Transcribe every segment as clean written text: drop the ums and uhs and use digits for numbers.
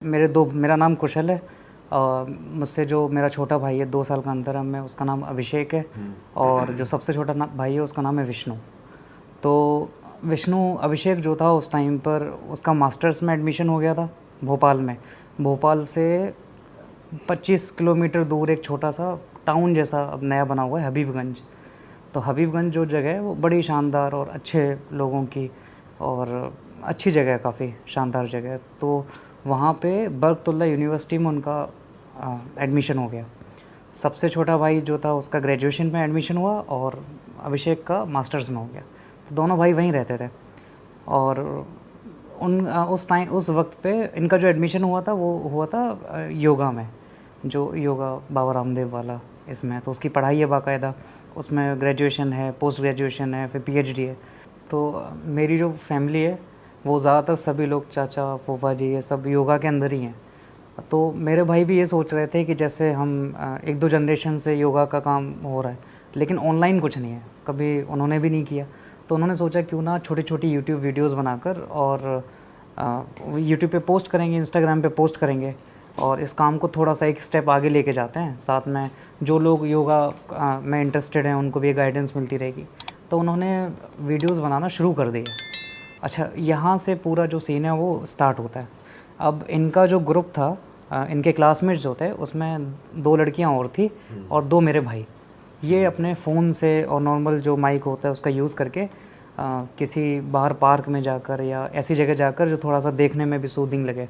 मेरा नाम कुशल है। मुझसे जो मेरा छोटा भाई है, 2 साल का अंतर है हमें, उसका नाम अभिषेक है। और जो सबसे छोटा भाई है उसका नाम है विष्णु। तो अभिषेक जो था उस टाइम पर उसका मास्टर्स में एडमिशन हो गया था भोपाल में। भोपाल से 25 किलोमीटर दूर एक छोटा सा टाउन जैसा अब नया बना हुआ है, हबीबगंज। तो हबीबगंज जो जगह है वो बड़ी शानदार और अच्छे लोगों की और अच्छी जगह है, काफ़ी शानदार जगह है। तो वहाँ पे बर्कतुल्ला यूनिवर्सिटी में उनका एडमिशन हो गया। सबसे छोटा भाई जो था उसका ग्रेजुएशन में एडमिशन हुआ और अभिषेक का मास्टर्स में हो गया। तो दोनों भाई वहीं रहते थे। और उस वक्त पे इनका जो एडमिशन हुआ था वो हुआ था योगा में, जो योगा बाबा रामदेव वाला इसमें। तो उसकी पढ़ाई है बाकायदा, उसमें ग्रेजुएशन है, पोस्ट ग्रेजुएशन है, फिर पीएचडी है। तो मेरी जो फैमिली है वो ज़्यादातर सभी लोग, चाचा फूफा जी, ये सब योगा के अंदर ही हैं। तो मेरे भाई भी ये सोच रहे थे कि जैसे हम 1-2 जनरेशन से योगा का काम हो रहा है, लेकिन ऑनलाइन कुछ नहीं है, कभी उन्होंने भी नहीं किया। तो उन्होंने सोचा क्यों ना छोटी छोटी यूट्यूब वीडियोस बनाकर और यूट्यूब पे पोस्ट करेंगे, इंस्टाग्राम पे पोस्ट करेंगे और इस काम को थोड़ा सा एक स्टेप आगे लेके जाते हैं। साथ में जो लोग योगा में इंटरेस्टेड हैं उनको भी गाइडेंस मिलती रहेगी। तो उन्होंने वीडियोस बनाना शुरू कर दिया। अच्छा, यहाँ से पूरा जो सीन है वो स्टार्ट होता है। अब इनका जो ग्रुप था, इनके क्लासमेट्स जो थे उसमें 2 लड़कियाँ और थी और 2 मेरे भाई। ये अपने फ़ोन से और नॉर्मल जो माइक होता है उसका यूज़ करके किसी बाहर पार्क में जाकर या ऐसी जगह जाकर जो थोड़ा सा देखने में भी सूदिंग लगे,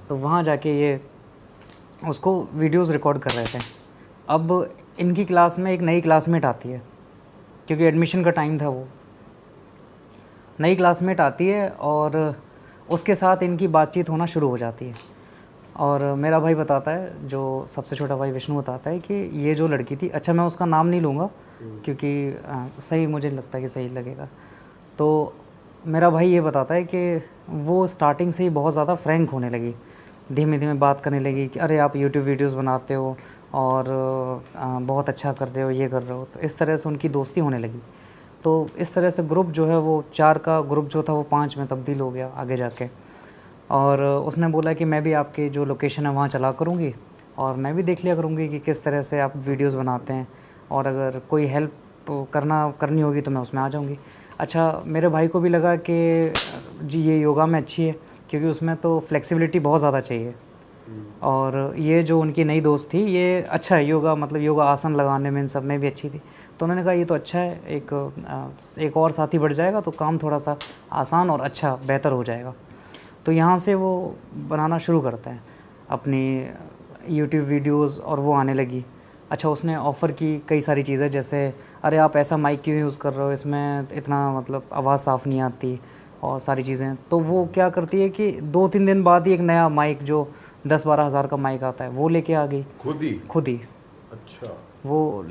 तो वहाँ जाके ये उसको वीडियोस रिकॉर्ड कर रहे थे। अब इनकी क्लास में एक नई क्लासमेट आती है, क्योंकि एडमिशन का टाइम था, वो नई क्लासमेट आती है और उसके साथ इनकी बातचीत होना शुरू हो जाती है। और मेरा भाई बताता है, जो सबसे छोटा भाई विष्णु बताता है कि ये जो लड़की थी, अच्छा मैं उसका नाम नहीं लूँगा क्योंकि सही मुझे लगता है कि सही लगेगा। तो मेरा भाई ये बताता है कि वो स्टार्टिंग से ही बहुत ज़्यादा फ्रैंक होने लगी, धीमे धीमे बात करने लगी कि अरे आप यूट्यूब वीडियोस बनाते हो और बहुत अच्छा कर रहे हो, ये कर रहे हो। तो इस तरह से उनकी दोस्ती होने लगी। तो इस तरह से ग्रुप जो है वो 4 का ग्रुप जो था वो 5 में तब्दील हो गया आगे जाके। और उसने बोला कि मैं भी आपकी जो लोकेशन है वहाँ चला करूँगी और मैं भी देख लिया करूँगी कि किस तरह से आप वीडियोस बनाते हैं, और अगर कोई हेल्प करनी होगी तो मैं उसमें आ जाऊँगी। अच्छा, मेरे भाई को भी लगा कि जी ये योगा में अच्छी है, क्योंकि उसमें तो फ्लेक्सिबिलिटी बहुत ज़्यादा चाहिए। और ये जो उनकी नई दोस्त थी ये अच्छा है, योगा मतलब योगा आसन लगाने में इन सब में भी अच्छी थी। तो उन्होंने कहा ये तो अच्छा है, एक और साथी बढ़ जाएगा तो काम थोड़ा सा आसान और अच्छा बेहतर हो जाएगा। तो यहाँ से वो बनाना शुरू करते हैं अपनी यूट्यूब वीडियोस और वो आने लगी। अच्छा, उसने ऑफ़र की कई सारी चीज़ें, जैसे अरे आप ऐसा माइक क्यों यूज़ कर रहे हो, इसमें इतना मतलब आवाज़ साफ़ नहीं आती और सारी चीज़ें। तो वो क्या करती है कि 2-3 दिन बाद ही एक नया माइक जो 10-12 हज़ार का माइक आता है वो लेके आ गई, खुद ही। अच्छा, वो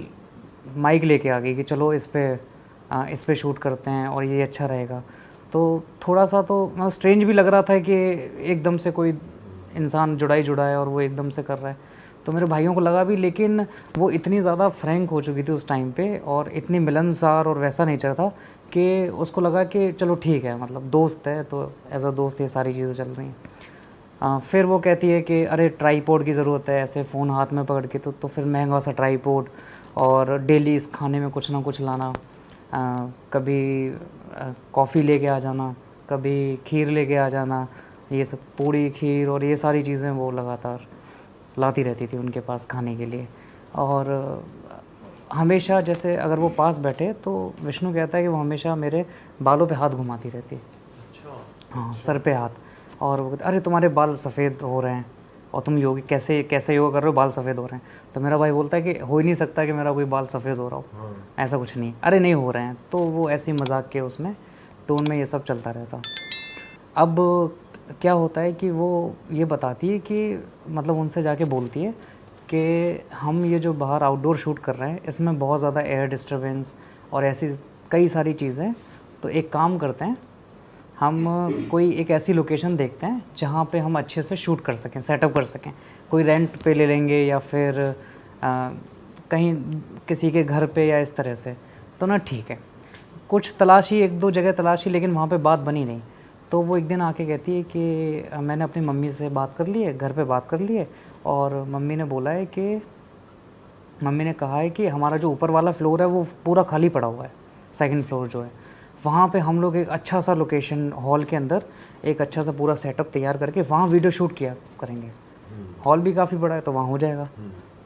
माइक लेके आ गई कि चलो इस पे शूट करते हैं और ये अच्छा रहेगा। तो थोड़ा सा तो मतलब स्ट्रेंज भी लग रहा था कि एकदम से कोई इंसान जुड़ा है और वो एकदम से कर रहा है। तो मेरे भाइयों को लगा भी, लेकिन वो इतनी ज़्यादा फ्रैंक हो चुकी थी उस टाइम पे और इतनी मिलनसार और वैसा नेचर था कि उसको लगा कि चलो ठीक है, मतलब दोस्त है तो एज अ दोस्त ये सारी चीज़ें चल रही हैं। फिर वो कहती है कि अरे ट्राईपोड की ज़रूरत है, ऐसे फ़ोन हाथ में पकड़ के तो फिर महंगा सा ट्राईपोड, और डेली इस खाने में कुछ ना कुछ लाना, कभी कॉफ़ी लेके आ जाना, कभी खीर लेके आ जाना, ये सब पूड़ी खीर और ये सारी चीज़ें वो लगातार लाती रहती थी उनके पास खाने के लिए। और हमेशा जैसे अगर वो पास बैठे तो विष्णु कहता है कि वो हमेशा मेरे बालों पे हाथ घुमाती रहती है। हाँ, सर पे हाथ। और वो कहते अरे तुम्हारे बाल सफ़ेद हो रहे हैं और तुम योगी कैसे कैसे योगा कर रहे हो, बाल सफ़ेद हो रहे हैं। तो मेरा भाई बोलता है कि हो ही नहीं सकता कि मेरा कोई बाल सफ़ेद हो रहा हो, ऐसा कुछ नहीं, अरे नहीं हो रहे हैं। तो वो ऐसी मजाक के उसमें टोन में ये सब चलता रहता। अब क्या होता है कि वो ये बताती है कि मतलब उनसे जाके बोलती है कि हम ये जो बाहर आउटडोर शूट कर रहे हैं इसमें बहुत ज़्यादा एयर डिस्टरबेंस और ऐसी कई सारी चीज़ें, तो एक काम करते हैं, हम कोई एक ऐसी लोकेशन देखते हैं जहाँ पे हम अच्छे से शूट कर सकें, सेटअप कर सकें। कोई रेंट पे ले लेंगे या फिर कहीं किसी के घर पे या इस तरह से। तो ना ठीक है, कुछ तलाशी, 1-2 जगह तलाशी, लेकिन वहाँ पे बात बनी नहीं। तो वो एक दिन आके कहती है कि मैंने अपनी मम्मी से बात कर ली है, घर पे बात कर ली है, और मम्मी ने बोला है कि मम्मी ने कहा है कि हमारा जो ऊपर वाला फ्लोर है वो पूरा खाली पड़ा हुआ है, सेकंड फ्लोर जो है, वहाँ पे हम लोग एक अच्छा सा लोकेशन हॉल के अंदर एक अच्छा सा पूरा सेटअप तैयार करके वहाँ वीडियो शूट किया करेंगे। हॉल भी काफ़ी बड़ा है तो वहाँ हो जाएगा।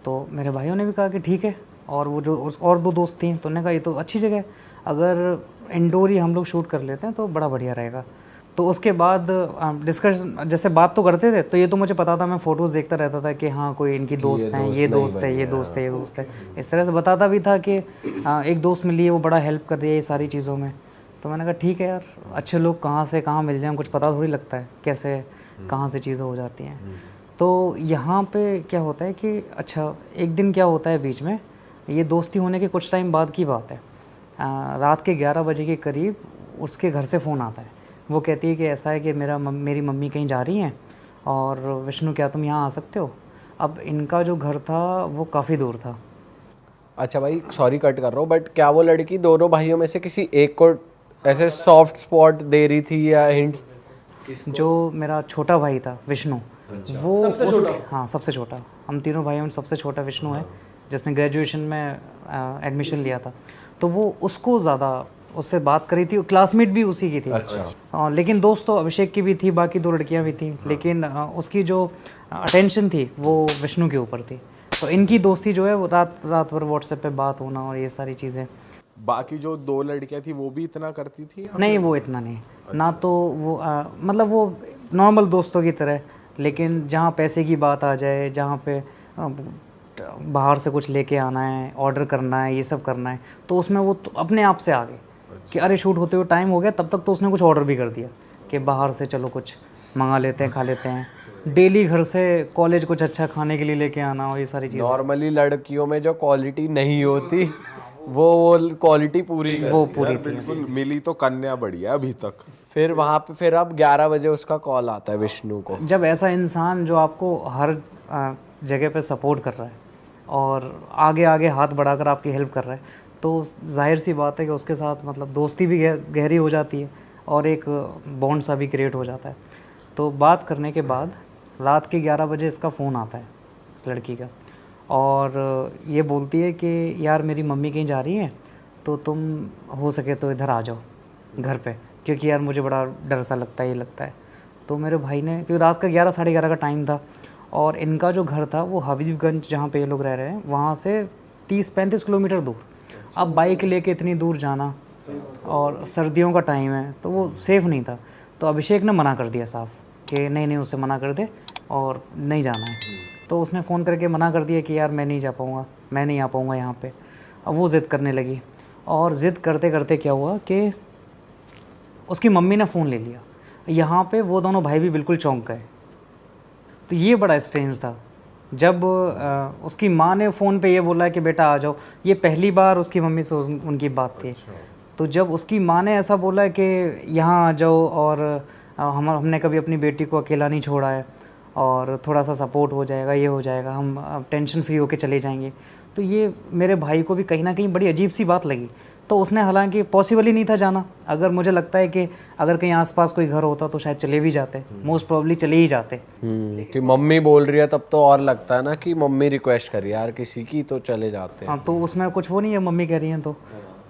तो मेरे भाइयों ने भी कहा कि ठीक है, और वो जो और दो दोस्त थी तो उन्होंने कहा ये तो अच्छी जगह है, अगर इंडोर ही हम लोग शूट कर लेते हैं तो बड़ा बढ़िया रहेगा। तो उसके बाद डिस्कस जैसे बात तो करते थे, तो ये तो मुझे पता था, मैं फ़ोटोज़ देखता रहता था कि हाँ कोई इनकी दोस्त हैं, ये दोस्त है, ये दोस्त है, ये दोस्त है, इस तरह से बताता भी था कि एक दोस्त मिली है वो बड़ा हेल्प कर रही है ये सारी चीज़ों में। तो मैंने कहा ठीक है यार, अच्छे लोग कहाँ से कहाँ मिल जाएं, कुछ पता थोड़ी लगता है कैसे कहाँ से चीज़ें हो जाती हैं। तो यहाँ पे क्या होता है कि अच्छा एक दिन क्या होता है बीच में, ये दोस्ती होने के कुछ टाइम बाद की बात है, रात के 11 बजे के करीब उसके घर से फ़ोन आता है। वो कहती है कि ऐसा है कि मेरी मम्मी कहीं जा रही हैं और विष्णु क्या तुम यहाँ आ सकते हो। अब इनका जो घर था वो काफ़ी दूर था। अच्छा भाई सॉरी कट कर रहा हूँ, बट क्या वो लड़की दोनों भाइयों में से किसी एक को ऐसे सॉफ्ट स्पॉट दे रही थी या हिंट्स? जो मेरा छोटा भाई था विष्णु, वो हाँ सबसे छोटा, हम तीनों भाइयों में सबसे छोटा विष्णु है, जिसने ग्रेजुएशन में एडमिशन लिया था। तो वो उसको ज़्यादा उससे बात करी थी, क्लासमेट भी उसी की थी। अच्छा। लेकिन दोस्त तो अभिषेक की भी थी, बाकी 2 लड़कियां भी थी, लेकिन उसकी जो अटेंशन थी वो विष्णु के ऊपर थी। तो इनकी दोस्ती जो है वो रात भर व्हाट्सएप पे बात होना और ये सारी चीज़ें। बाकी जो 2 लड़कियां थी वो भी इतना करती थी? नहीं वो इतना नहीं। अच्छा। ना तो वो मतलब वो नॉर्मल दोस्तों की तरह, लेकिन जहाँ पैसे की बात आ जाए, जहाँ पे बाहर से कुछ लेके आना है, ऑर्डर करना है, ये सब करना है, तो उसमें वो तो अपने आप से आ गए। अच्छा। कि अरे शूट होते हुए टाइम हो गया, तब तक तो उसने कुछ ऑर्डर भी कर दिया कि बाहर से चलो कुछ मंगा लेते हैं, खा लेते हैं। डेली घर से कॉलेज कुछ अच्छा खाने के लिए लेके आना और ये सारी चीज़ें। नॉर्मली लड़कियों में जो क्वालिटी नहीं होती वो क्वालिटी पूरी थी। बिल्कुल मिली तो कन्या बढ़िया अभी तक। फिर वहाँ पे फिर अब 11 बजे उसका कॉल आता है विष्णु को। जब ऐसा इंसान जो आपको हर जगह पे सपोर्ट कर रहा है और आगे आगे हाथ बढ़ाकर आपकी हेल्प कर रहा है, तो जाहिर सी बात है कि उसके साथ मतलब दोस्ती भी गहरी हो जाती है और एक बॉन्ड सा भी क्रिएट हो जाता है। तो बात करने के बाद रात के 11 बजे इसका फ़ोन आता है इस लड़की का, और ये बोलती है कि यार मेरी मम्मी कहीं जा रही है, तो तुम हो सके तो इधर आ जाओ घर पे, क्योंकि यार मुझे बड़ा डर सा लगता है, ये लगता है। तो मेरे भाई ने, क्योंकि रात का 11 साढ़े 11 का टाइम था, और इनका जो घर था वो हबीबगंज जहाँ पे ये लोग रह रहे हैं वहाँ से 30-35 किलोमीटर दूर। अब बाइक लेके इतनी दूर जाना, और सर्दियों का टाइम है तो वो सेफ़ नहीं था। तो अभिषेक ने मना कर दिया साफ कि नहीं उससे मना कर दे और नहीं जाना है। तो उसने फ़ोन करके मना कर दिया कि यार मैं नहीं जा पाऊँगा, मैं नहीं आ पाऊँगा यहाँ पे। अब वो ज़िद करने लगी, और ज़िद करते करते क्या हुआ कि उसकी मम्मी ने फ़ोन ले लिया। यहाँ पे वो दोनों भाई भी बिल्कुल चौंक गए। तो ये बड़ा स्ट्रेंज था जब उसकी माँ ने फ़ोन पे ये बोला कि बेटा आ जाओ। ये पहली बार उसकी मम्मी से उनकी बात थी। तो जब उसकी माँ ने ऐसा बोला कि यहाँ आ जाओ, और हमने कभी अपनी बेटी को अकेला नहीं छोड़ा है, और थोड़ा सा सपोर्ट हो जाएगा, ये हो जाएगा, हम टेंशन फ्री होके चले जाएंगे, तो ये मेरे भाई को भी कहीं ना कहीं बड़ी अजीब सी बात लगी। तो उसने, हालांकि पॉसिबल ही नहीं था जाना, अगर मुझे लगता है कि अगर कहीं आसपास कोई घर होता तो शायद चले भी जाते, मोस्ट प्रोबेबली चले ही जाते। कि मम्मी बोल रही है तब तो और लगता है ना कि मम्मी रिक्वेस्ट करी यार किसी की, तो चले जाते हैं। हाँ, तो उसमें कुछ वो नहीं है, मम्मी कह रही हैं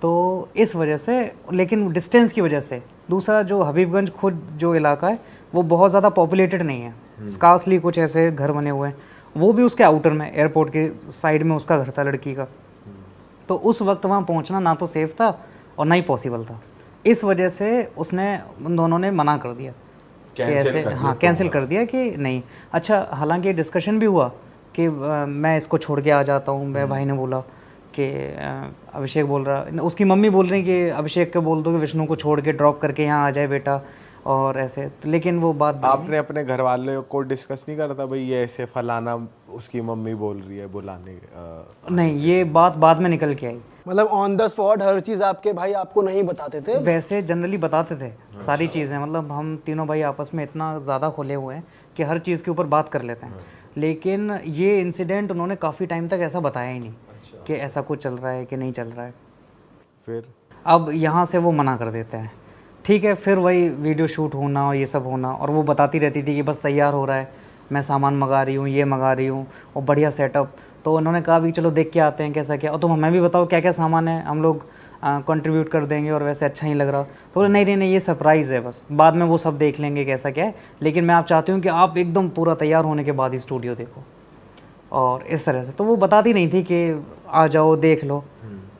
तो इस वजह से, लेकिन डिस्टेंस की वजह से। दूसरा, जो हबीबगंज खुद जो इलाका है वो बहुत ज़्यादा पॉपुलेटेड नहीं है, स्कार्सली कुछ ऐसे घर बने हुए हैं, वो भी उसके आउटर में, एयरपोर्ट के साइड में उसका घर था लड़की का। तो उस वक्त वहाँ पहुँचना ना तो सेफ़ था और ना ही पॉसिबल था। इस वजह से उसने, उन दोनों ने मना कर दिया कि ऐसे, हाँ कैंसिल कर दिया कि नहीं। अच्छा, हालांकि डिस्कशन भी हुआ कि मैं इसको छोड़ के आ जाता हूँ। मेरे भाई ने बोला कि अभिषेक बोल रहा, उसकी मम्मी बोल रही कि अभिषेक को बोल दो कि विष्णु को छोड़ के ड्रॉप करके यहाँ आ जाए बेटा, और ऐसे। लेकिन वो बात आपने अपने घर वाले को डिस्कस नहीं करता भाई ये ऐसे फलाना उसकी मम्मी बोल रही है बुलाने? नहीं, ये बात बाद में निकल के आई। मतलब ऑन द स्पॉट हर चीज़ आपके भाई आपको नहीं बताते थे? वैसे जनरली बताते थे सारी चीज़ें, मतलब हम तीनों भाई आपस में इतना ज़्यादा खुले हुए हैं कि हर चीज़ के ऊपर बात कर लेते हैं। लेकिन ये इंसिडेंट उन्होंने काफ़ी टाइम तक ऐसा बताया ही नहीं कि ऐसा कुछ चल रहा है कि नहीं चल रहा है। फिर अब यहाँ से वो मना कर देते हैं। ठीक है, फिर वही वीडियो शूट होना और ये सब होना, और वो बताती रहती थी कि बस तैयार हो रहा है, मैं सामान मंगा रही हूँ, ये मंगा रही हूँ, और बढ़िया सेटअप। तो उन्होंने कहा भी चलो देख के आते हैं कैसा क्या, और तुम हमें भी बताओ क्या क्या सामान है, हम लोग कंट्रीब्यूट कर देंगे, और वैसे अच्छा ही लग रहा। तो बोले नहीं नहीं नहीं, ये सरप्राइज़ है, बस बाद में वो सब देख लेंगे कैसा क्या है, लेकिन मैं आप चाहती हूँ कि आप एकदम पूरा तैयार होने के बाद ही स्टूडियो देखो, और इस तरह से। तो वो बताती नहीं थी कि आ जाओ देख लो।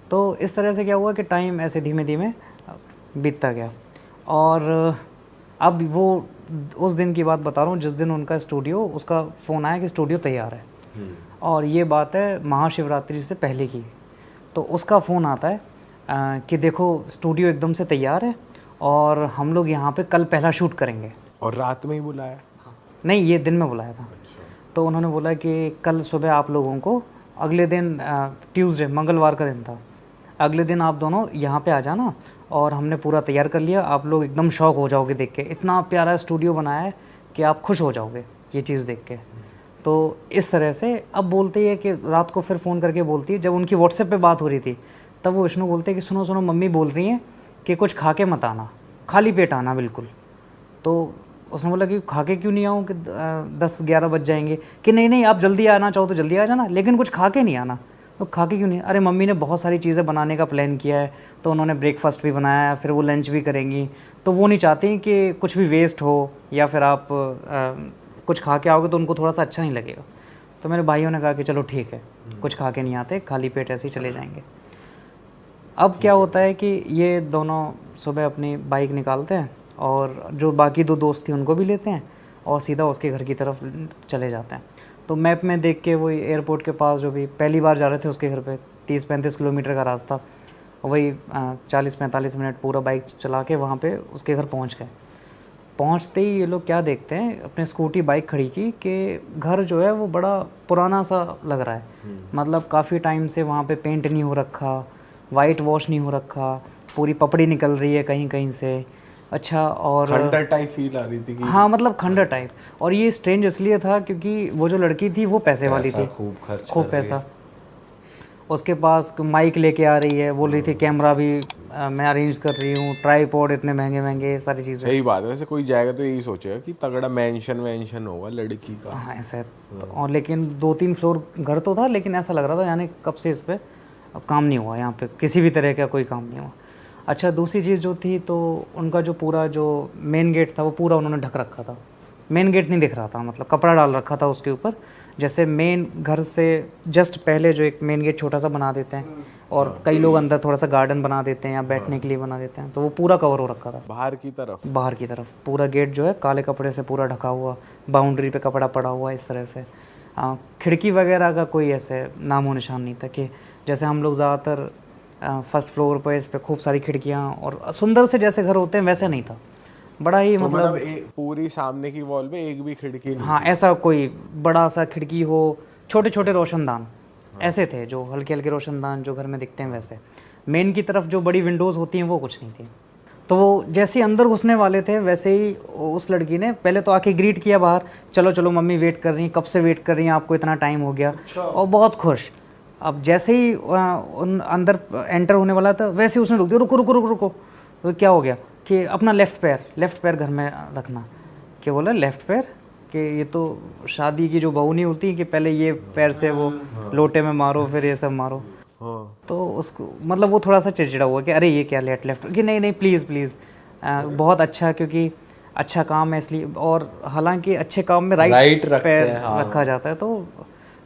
तो इस तरह से क्या हुआ कि टाइम ऐसे धीमे धीमे बीतता गया, और अब वो उस दिन की बात बता रहा हूँ जिस दिन उनका स्टूडियो, उसका फ़ोन आया कि स्टूडियो तैयार है, और ये बात है महाशिवरात्रि से पहले की। तो उसका फ़ोन आता है कि देखो स्टूडियो एकदम से तैयार है, और हम लोग यहाँ पे कल पहला शूट करेंगे। और रात में ही बुलाया? नहीं, ये दिन में बुलाया था। तो उन्होंने बोला कि कल सुबह आप लोगों को, अगले दिन ट्यूसडे मंगलवार का दिन था, अगले दिन आप दोनों यहाँ पे आ जाना, और हमने पूरा तैयार कर लिया, आप लोग एकदम शौक हो जाओगे देख के, इतना प्यारा स्टूडियो बनाया है कि आप खुश हो जाओगे ये चीज़ देख के। तो इस तरह से अब बोलती है कि रात को फिर फ़ोन करके बोलती है, जब उनकी व्हाट्सएप पे बात हो रही थी तब वो विष्णु बोलते हैं कि सुनो सुनो, मम्मी बोल रही हैं कि कुछ खा के मत आना, खाली पेट आना बिल्कुल। तो उसने बोला कि खा के क्यों नहीं आऊँ कि 10-11 बज जाएंगे, कि नहीं नहीं आप जल्दी आना चाहो तो जल्दी आ जाना, लेकिन कुछ खा के नहीं आना। तो खा के क्यों नहीं? अरे मम्मी ने बहुत सारी चीज़ें बनाने का प्लान किया है, तो उन्होंने ब्रेकफास्ट भी बनाया है, फिर वो लंच भी करेंगी, तो वो नहीं चाहती कि कुछ भी वेस्ट हो, या फिर आप कुछ खा के आओगे तो उनको थोड़ा सा अच्छा नहीं लगेगा। तो मेरे भाइयों ने कहा कि चलो ठीक है, कुछ खा के नहीं आते, खाली पेट ऐसे ही चले जाएंगे। अब क्या होता है कि ये दोनों सुबह अपनी बाइक निकालते हैं, और जो बाकी 2 दोस्त थी उनको भी लेते हैं, और सीधा उसके घर की तरफ चले जाते हैं। तो मैप में देख के वही एयरपोर्ट के पास, जो भी पहली बार जा रहे थे उसके घर पे, 30-35 किलोमीटर का रास्ता, वही 40-45 मिनट पूरा बाइक चला के वहाँ पे उसके घर पहुँच गए। पहुँचते ही ये लोग क्या देखते हैं, अपने स्कूटी बाइक खड़ी की कि घर जो है वो बड़ा पुराना सा लग रहा है, मतलब काफ़ी टाइम से वहाँ पे पेंट नहीं हो रखा, वाइट वॉश नहीं हो रखा, पूरी पपड़ी निकल रही है कहीं कहीं से। अच्छा, और खंडर टाइप फील आ रही थी कि हाँ, मतलब खंडर टाइप। और ये स्ट्रेंज इसलिए था क्योंकि वो जो लड़की थी वो पैसे वाली थी, खूब पैसा, उसके पास माइक लेके आ रही है, बोल रही थी कैमरा भी मैं अरेंज कर रही हूँ, ट्राईपॉड इतने महंगे महंगे, सारी चीज़ें। सही बात है। वैसे कोई जाएगा तो यही सोचेगा कि तगड़ा मेंशन होगा लड़की का। हाँ ऐसा है। तो और लेकिन 2-3 फ्लोर घर तो था, लेकिन ऐसा लग रहा था यानी कब से इस पर काम नहीं हुआ, यहाँ पे किसी भी तरह का कोई काम नहीं हुआ। अच्छा, दूसरी चीज़ जो थी, तो उनका जो पूरा जो मेन गेट था वो पूरा उन्होंने ढक रखा था, मेन गेट नहीं दिख रहा था, मतलब कपड़ा डाल रखा था उसके ऊपर। जैसे मेन घर से जस्ट पहले जो एक मेन गेट छोटा सा बना देते हैं, और कई लोग अंदर थोड़ा सा गार्डन बना देते हैं या बैठने के लिए बना देते हैं, तो वो पूरा कवर हो रखा था बाहर की तरफ पूरा गेट जो है काले कपड़े से पूरा ढका हुआ, बाउंड्री पे कपड़ा पड़ा हुआ इस तरह से। खिड़की वगैरह का कोई ऐसे नामो निशान नहीं था कि जैसे हम लोग ज़्यादातर फर्स्ट फ्लोर पर इस पर खूब सारी खिड़कियाँ और सुंदर से जैसे घर होते हैं वैसे नहीं था, बड़ा ही तो मतलब पूरी सामने की वॉल पे एक भी खिड़की नहीं। हाँ, ऐसा कोई बड़ा सा खिड़की हो, छोटे छोटे रोशनदान ऐसे थे, जो हल्के हल्के रोशनदान जो घर में दिखते हैं वैसे। मेन की तरफ जो बड़ी विंडोज़ होती हैं वो कुछ नहीं थी। तो वो जैसे ही अंदर घुसने वाले थे वैसे ही उस लड़की ने पहले तो आके ग्रीट किया बाहर, चलो चलो मम्मी वेट कर रही हैं, कब से वेट कर रही हैं, आपको इतना टाइम हो गया, और बहुत खुश। अब जैसे ही अंदर एंटर होने वाला था वैसे ही उसने रुक दिया, रुको रुको रुको रुको। तो क्या हो गया कि अपना लेफ़्ट पैर घर में रखना। क्या बोला लेफ़्ट पैर, कि ये तो शादी की जो बहू नहीं होती कि पहले ये पैर से वो लोटे में मारो फिर ये सब मारो। तो उसको मतलब वो थोड़ा सा चिड़चिड़ा हुआ कि अरे ये क्या लेफ्ट, कि नहीं नहीं प्लीज़ प्लीज़, बहुत अच्छा, क्योंकि अच्छा काम है इसलिए, और हालांकि अच्छे काम में राइट पैर रखा जाता है, तो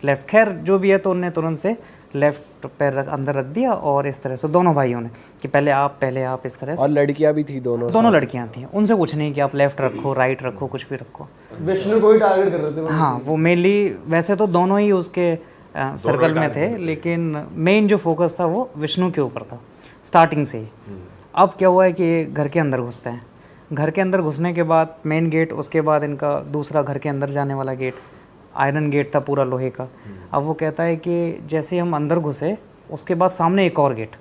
लेफ्ट, खैर जो भी है, तो उन्होंने तुरंत से लेफ्ट पैर अंदर रख दिया, और इस तरह से दोनों भाइयों ने कि पहले आप इस तरह से। और लड़कियां भी थी, दोनों लड़कियां थी, उनसे कुछ नहीं कि आप लेफ्ट रखो राइट रखो कुछ भी रखो। विष्णु को ही टारगेट कर रहे थे। हाँ, वो मेनली वैसे तो दोनों ही उसके सर्कल में थे, लेकिन मेन जो फोकस था वो विष्णु के ऊपर था स्टार्टिंग से ही। अब क्या हुआ है कि घर के अंदर घुसते हैं, घर के अंदर घुसने के बाद मेन गेट, उसके बाद इनका दूसरा घर के अंदर जाने वाला गेट, आयरन गेट था पूरा लोहे का। अब वो कहता है कि जैसे हम अंदर घुसे उसके बाद सामने एक और गेट,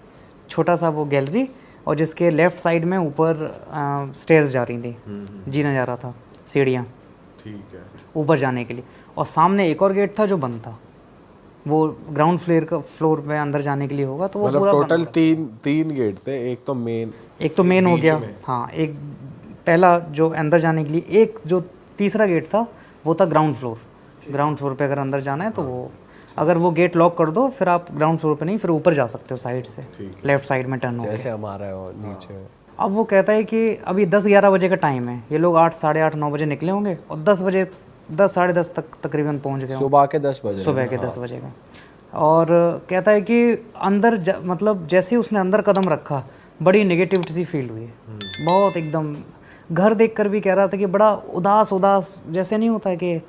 छोटा सा वो गैलरी, और जिसके लेफ़्ट साइड में ऊपर स्टेयर्स जा रही थी, जीना जा रहा था, सीढ़ियाँ ठीक है ऊपर जाने के लिए, और सामने एक और गेट था जो बंद था, वो ग्राउंड फ्लोर पे अंदर जाने के लिए होगा, तो वो मतलब पूरा टोटल तीन गेट थे, एक तो मेन, एक तो मेन हो गया, हाँ, एक पहला जो अंदर जाने के लिए, एक जो तीसरा गेट था वो था ग्राउंड फ्लोर पे अगर अंदर जाना है तो वो, अगर वो गेट लॉक कर दो फिर आप ग्राउंड फ्लोर पे नहीं, फिर ऊपर जा सकते हो साइड से, लेफ्ट साइड में टर्न हो के। जैसे हमारा है वो नीचे। अब वो कहता है कि अभी 10-11 बजे का टाइम है, ये लोग 8, साढ़े 8, 9 बजे निकले होंगे और 10 बजे 10, साढ़े 10 तक तकरीबन पहुंच गए होंगे। सुबह के 10 बजे। सुबह के 10 बजे का। और कहता है कि अंदर मतलब जैसे ही उसने अंदर कदम रखा बड़ी नेगेटिविटी सी फील हुई, बहुत एकदम। घर देखकर भी कह रहा था कि बड़ा उदास जैसे नहीं होता है कि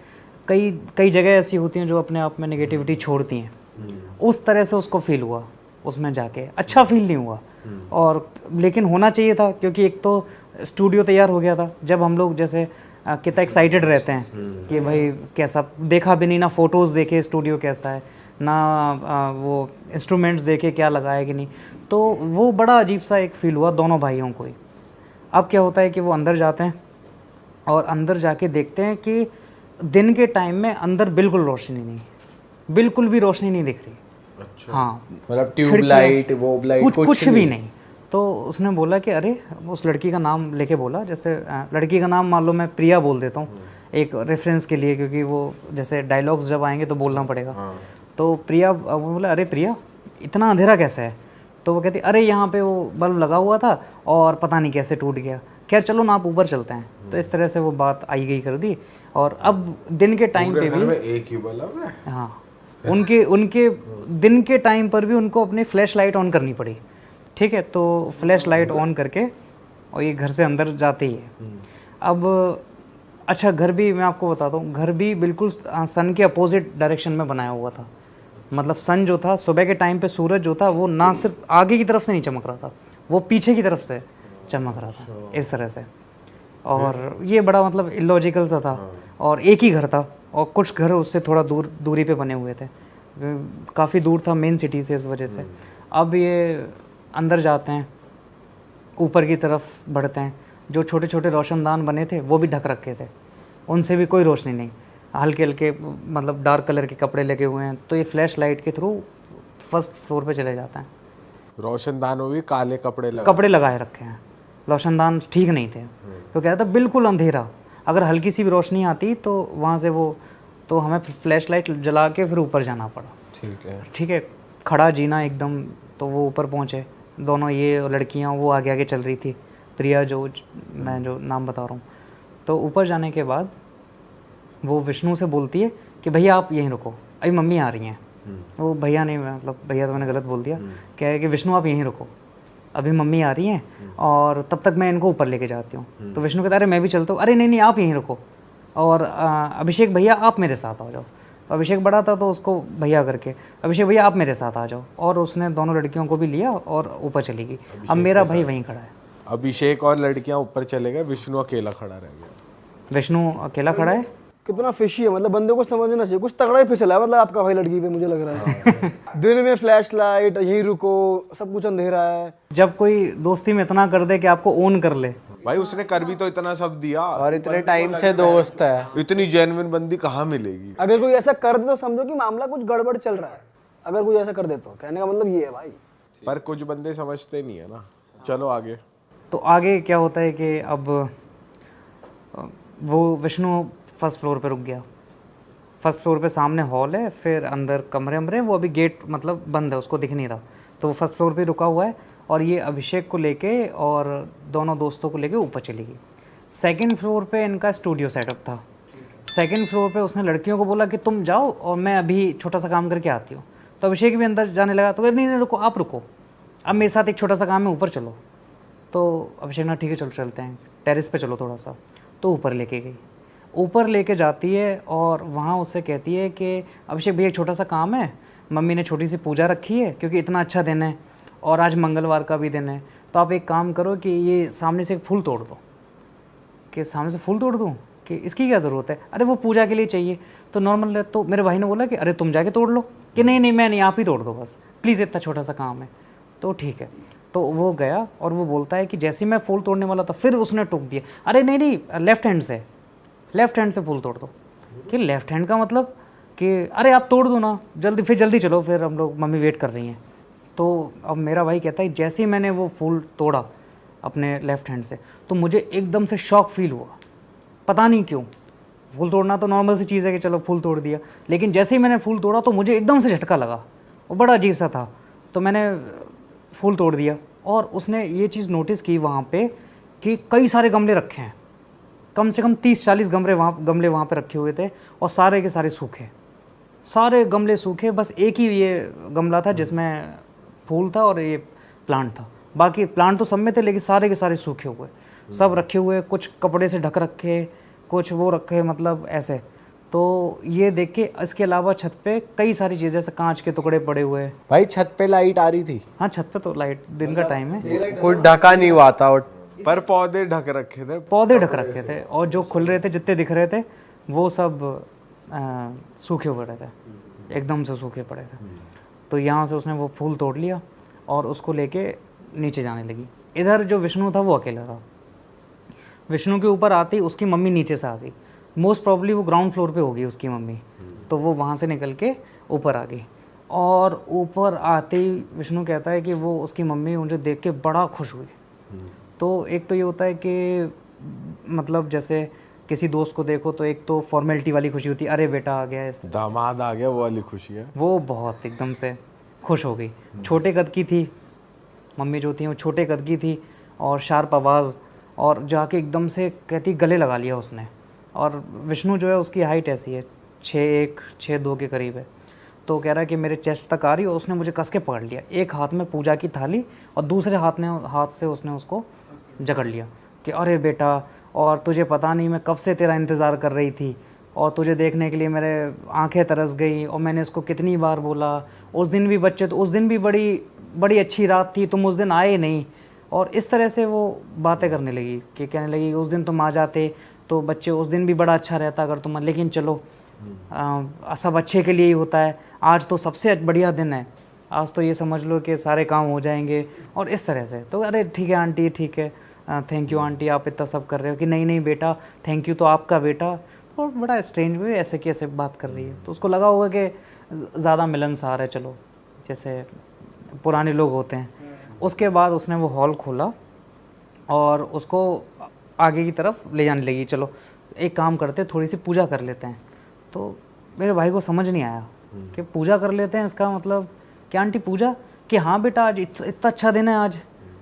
कई जगह ऐसी होती हैं जो अपने आप में नेगेटिविटी छोड़ती हैं, उस तरह से उसको फील हुआ उसमें जाके। अच्छा फील नहीं हुआ, और लेकिन होना चाहिए था क्योंकि एक तो स्टूडियो तैयार हो गया था। जब हम लोग जैसे कितना एक्साइटेड रहते हैं कि भाई कैसा, देखा भी नहीं ना, फोटोज़ देखे स्टूडियो कैसा है ना, वो इंस्ट्रूमेंट्स देखे क्या लगा है कि नहीं, तो वो बड़ा अजीब सा एक फील हुआ दोनों भाइयों को ही। अब क्या होता है कि वो अंदर जाते हैं और अंदर जाके देखते हैं कि दिन के टाइम में अंदर बिल्कुल रोशनी नहीं, बिल्कुल भी रोशनी नहीं दिख रही। अच्छा। हाँ, मतलब ट्यूब लाइट, वो लाइट, कुछ भी नहीं। तो उसने बोला कि अरे, उस लड़की का नाम लेके बोला, जैसे लड़की का नाम मान लो मैं प्रिया बोल देता हूँ एक रेफरेंस के लिए, क्योंकि वो जैसे डायलॉग्स जब आएंगे तो बोलना पड़ेगा। तो प्रिया, वो बोला अरे प्रिया इतना अंधेरा कैसे है? तो वो कहती अरे यहाँ पे वो बल्ब लगा हुआ था और पता नहीं कैसे टूट गया, खैर चलो ना आप ऊपर चलते हैं। तो इस तरह से वो बात आई गई कर दी। और अब दिन के टाइम पे भी एक ही बल्ब है। हाँ, उनके दिन के टाइम पर भी उनको अपनी फ्लैश लाइट ऑन करनी पड़ी। ठीक है, तो फ्लैश लाइट ऑन करके और ये घर से अंदर जाते ही है। अब अच्छा, घर भी मैं आपको बताता हूँ, घर भी बिल्कुल सन के अपोजिट डायरेक्शन में बनाया हुआ था। मतलब सन जो था सुबह के टाइम पे, सूरज जो था वो ना सिर्फ आगे की तरफ से नहीं चमक रहा था, वो पीछे की तरफ से चमक रहा था इस तरह से। और ये बड़ा मतलब इलॉजिकल सा था। और एक ही घर था और कुछ घर उससे थोड़ा दूरी पे बने हुए थे, काफ़ी दूर था मेन सिटी से, इस वजह से। अब ये अंदर जाते हैं, ऊपर की तरफ बढ़ते हैं, जो छोटे छोटे रोशनदान बने थे वो भी ढक रखे थे, उनसे भी कोई रोशनी नहीं, हल्के हल्के मतलब डार्क कलर के कपड़े लगे हुए हैं। तो ये फ्लैश लाइट के थ्रू फर्स्ट फ्लोर पे चले जाते हैं। रोशनदानों भी काले कपड़े लगाए रखे हैं, रोशनदान ठीक नहीं थे। तो कह रहा था बिल्कुल अंधेरा, अगर हल्की सी भी रोशनी आती तो वहाँ से वो, तो हमें फ्लैश लाइट जला के फिर ऊपर जाना पड़ा। ठीक है, खड़ा जीना एकदम। तो वो ऊपर पहुँचे दोनों, ये लड़कियाँ वो आगे आगे चल रही थी, प्रिया जो मैं जो नाम बता रहा हूँ। तो ऊपर जाने के बाद वो विष्णु से बोलती है कि भैया आप यहीं रुको, अभी मम्मी आ रही हैं। वो भैया नहीं, मतलब भैया तो मैंने गलत बोल दिया, क्या है कि विष्णु आप यहीं रुको, अभी मम्मी आ रही हैं और तब तक मैं इनको ऊपर लेके जाती हूँ। तो विष्णु कहता है अरे मैं भी चलता हूँ। अरे नहीं आप यहीं रुको, और अभिषेक भैया आप मेरे साथ आ जाओ। तो अभिषेक बड़ा था तो उसको भैया करके, अभिषेक भैया आप मेरे साथ आ जाओ। और उसने दोनों लड़कियों को भी लिया और ऊपर चली गई। अब मेरा भाई वहीं खड़ा है। अभिषेक और लड़कियां ऊपर चले गए, विष्णु अकेला खड़ा रह गया। विष्णु अकेला खड़ा है। कितना फिशी है, मतलब बंदे को समझना चाहिए, कुछ तगड़ा ही फिसला है मतलब आपका भाई लड़की पे, मुझे लग रहा है। दिन में फ्लैश लाइट, यहीं रुको, सब कुछ अंधेरा है। जब कोई दोस्ती में इतना कर दे कि आपको ओन कर ले, भाई उसने कर भी तो इतना सब दिया, और इतने टाइम से दोस्त है, इतनी जेन्युइन बंदी कहाँ मिलेगी? अगर कोई ऐसा कर दे तो समझो कि मामला कुछ गड़बड़ चल रहा है। अगर कोई ऐसा कर दे तो कहने का मतलब ये है भाई। पर कुछ बंदे समझते नहीं है ना। चलो आगे। तो आगे क्या होता है कि अब वो विष्णु फर्स्ट फ्लोर पे रुक गया। फर्स्ट फ्लोर पे सामने हॉल है, फिर अंदर कमरे, वो अभी गेट मतलब बंद है, उसको दिख नहीं रहा। तो वो फर्स्ट फ्लोर पे रुका हुआ है और ये अभिषेक को लेके और दोनों दोस्तों को लेके ऊपर चली गई। सेकंड फ्लोर पे इनका स्टूडियो सेटअप था। सेकंड फ्लोर पे उसने लड़कियों को बोला कि तुम जाओ और मैं अभी छोटा सा काम करके आती हूँ। तो अभिषेक भी अंदर जाने लगा, तो नहीं रुको, आप रुको, अब मेरे साथ एक छोटा सा काम है, ऊपर चलो। तो अभिषेक ना ठीक है चलो चलते हैं, टेरेस पे चलो थोड़ा सा। तो ऊपर लेके गई, ऊपर लेके जाती है और वहाँ उससे कहती है कि अभिषेक भैया एक छोटा सा काम है, मम्मी ने छोटी सी पूजा रखी है क्योंकि इतना अच्छा दिन है और आज मंगलवार का भी दिन है, तो आप एक काम करो कि ये सामने से एक फूल तोड़ दो। कि सामने से फूल तोड़ दूँ कि इसकी क्या ज़रूरत है? अरे वो पूजा के लिए चाहिए। तो नॉर्मल है। तो मेरे भाई ने बोला कि अरे तुम जाके तोड़ लो। कि नहीं मैं नहीं, आप ही तोड़ दो बस प्लीज़, इतना छोटा सा काम है। तो ठीक है। तो वो गया और वो बोलता है कि जैसे ही मैं फूल तोड़ने वाला था फिर उसने टोक दिया, अरे नहीं लेफ्ट हैंड से फूल तोड़ दो। कि लेफ्ट हैंड का मतलब कि अरे आप तोड़ दो ना, जल्दी चलो, फिर हम लोग, मम्मी वेट कर रही हैं। तो अब मेरा भाई कहता है जैसे ही मैंने वो फूल तोड़ा अपने लेफ़्ट हैंड से, तो मुझे एकदम से शॉक फील हुआ, पता नहीं क्यों। फूल तोड़ना तो नॉर्मल सी चीज़ है कि चलो फूल तोड़ दिया, लेकिन जैसे ही मैंने फूल तोड़ा तो मुझे एकदम से झटका लगा, वो बड़ा अजीब सा था। तो मैंने फूल तोड़ दिया, और उसने ये चीज़ नोटिस की वहाँ पे कि कई सारे गमले रखे हैं, कम से कम 30-40 गमले वहाँ पे रखे हुए थे, और सारे के सारे सूखे, सारे गमले सूखे। बस एक ही ये गमला था जिसमें फूल था और ये प्लांट था, बाकी प्लांट तो सब में थे, लेकिन सारे के सारे सूखे हुए सब रखे हुए, कुछ कपड़े से ढक रखे, कुछ वो रखे, मतलब ऐसे। तो ये देख के, इसके अलावा छत पे कई सारी चीज़ें, जैसे कांच के टुकड़े पड़े हुए। भाई छत पे लाइट आ रही थी? हाँ, छत पे तो लाइट, दिन का टाइम है, कोई ढका नहीं हुआ था, और पर पौधे ढक रखे थे, पौधे ढक रखे थे, और जो खुल रहे थे, जितने दिख रहे थे, वो सब सूखे पड़े थे, एकदम से सूखे पड़े थे। तो यहाँ से उसने वो फूल तोड़ लिया और उसको लेके नीचे जाने लगी। इधर जो विष्णु था वो अकेला था। विष्णु के ऊपर आते ही उसकी मम्मी नीचे से आ गई, मोस्ट प्रॉब्ली वो ग्राउंड फ्लोर पे होगी उसकी मम्मी, तो वो वहाँ से निकल के ऊपर आ गई। और ऊपर आते ही विष्णु कहता है कि वो, उसकी मम्मी मुझे देख के बड़ा खुश हुई। तो एक तो ये होता है कि मतलब जैसे किसी दोस्त को देखो तो एक तो फॉर्मेलिटी वाली खुशी होती है, अरे बेटा आ गया, इस दामाद आ गया, वो वाली खुशी है। वो बहुत एकदम से खुश हो गई। छोटे कद की थी मम्मी जो थी, वो छोटे कद की थी और शार्प आवाज़, और जाके एकदम से कहती गले लगा लिया उसने। और विष्णु जो है उसकी हाइट ऐसी है 6'1", 6'2" के करीब है। तो कह रहा है कि मेरे चेस्ट तक आ रही, और उसने मुझे कस के पकड़ लिया, एक हाथ में पूजा की थाली और दूसरे हाथ से उसने उसको जकड़ लिया कि अरे बेटा, और तुझे पता नहीं मैं कब से तेरा इंतज़ार कर रही थी, और तुझे देखने के लिए मेरे आंखें तरस गई, और मैंने इसको कितनी बार बोला। उस दिन भी बच्चे, तो उस दिन भी बड़ी अच्छी रात थी, तुम उस दिन आए नहीं। और इस तरह से वो बातें करने लगी कि कहने लगी उस दिन तुम आ जाते तो बच्चे, उस दिन भी बड़ा अच्छा रहता अगर तुम, लेकिन चलो सब अच्छे के लिए ही होता है, आज तो सबसे बढ़िया दिन है, आज तो ये समझ लो कि सारे काम हो जाएंगे। और इस तरह से तो अरे ठीक है आंटी, ठीक है, थैंक यू आंटी, आप इतना सब कर रहे हो, कि नहीं नहीं बेटा थैंक यू तो आपका बेटा। और बड़ा स्ट्रेंज वे ऐसे कैसे बात कर रही है। तो उसको लगा होगा कि ज़्यादा मिलनसार है, चलो जैसे पुराने लोग होते हैं। उसके बाद उसने वो हॉल खोला और उसको आगे की तरफ ले जाने लगी, चलो एक काम करते, थोड़ी सी पूजा कर लेते हैं। तो मेरे भाई को समझ नहीं आया कि पूजा कर लेते हैं, इसका मतलब क्या आंटी पूजा? कि हाँ बेटा, आज इतना अच्छा दिन है आज,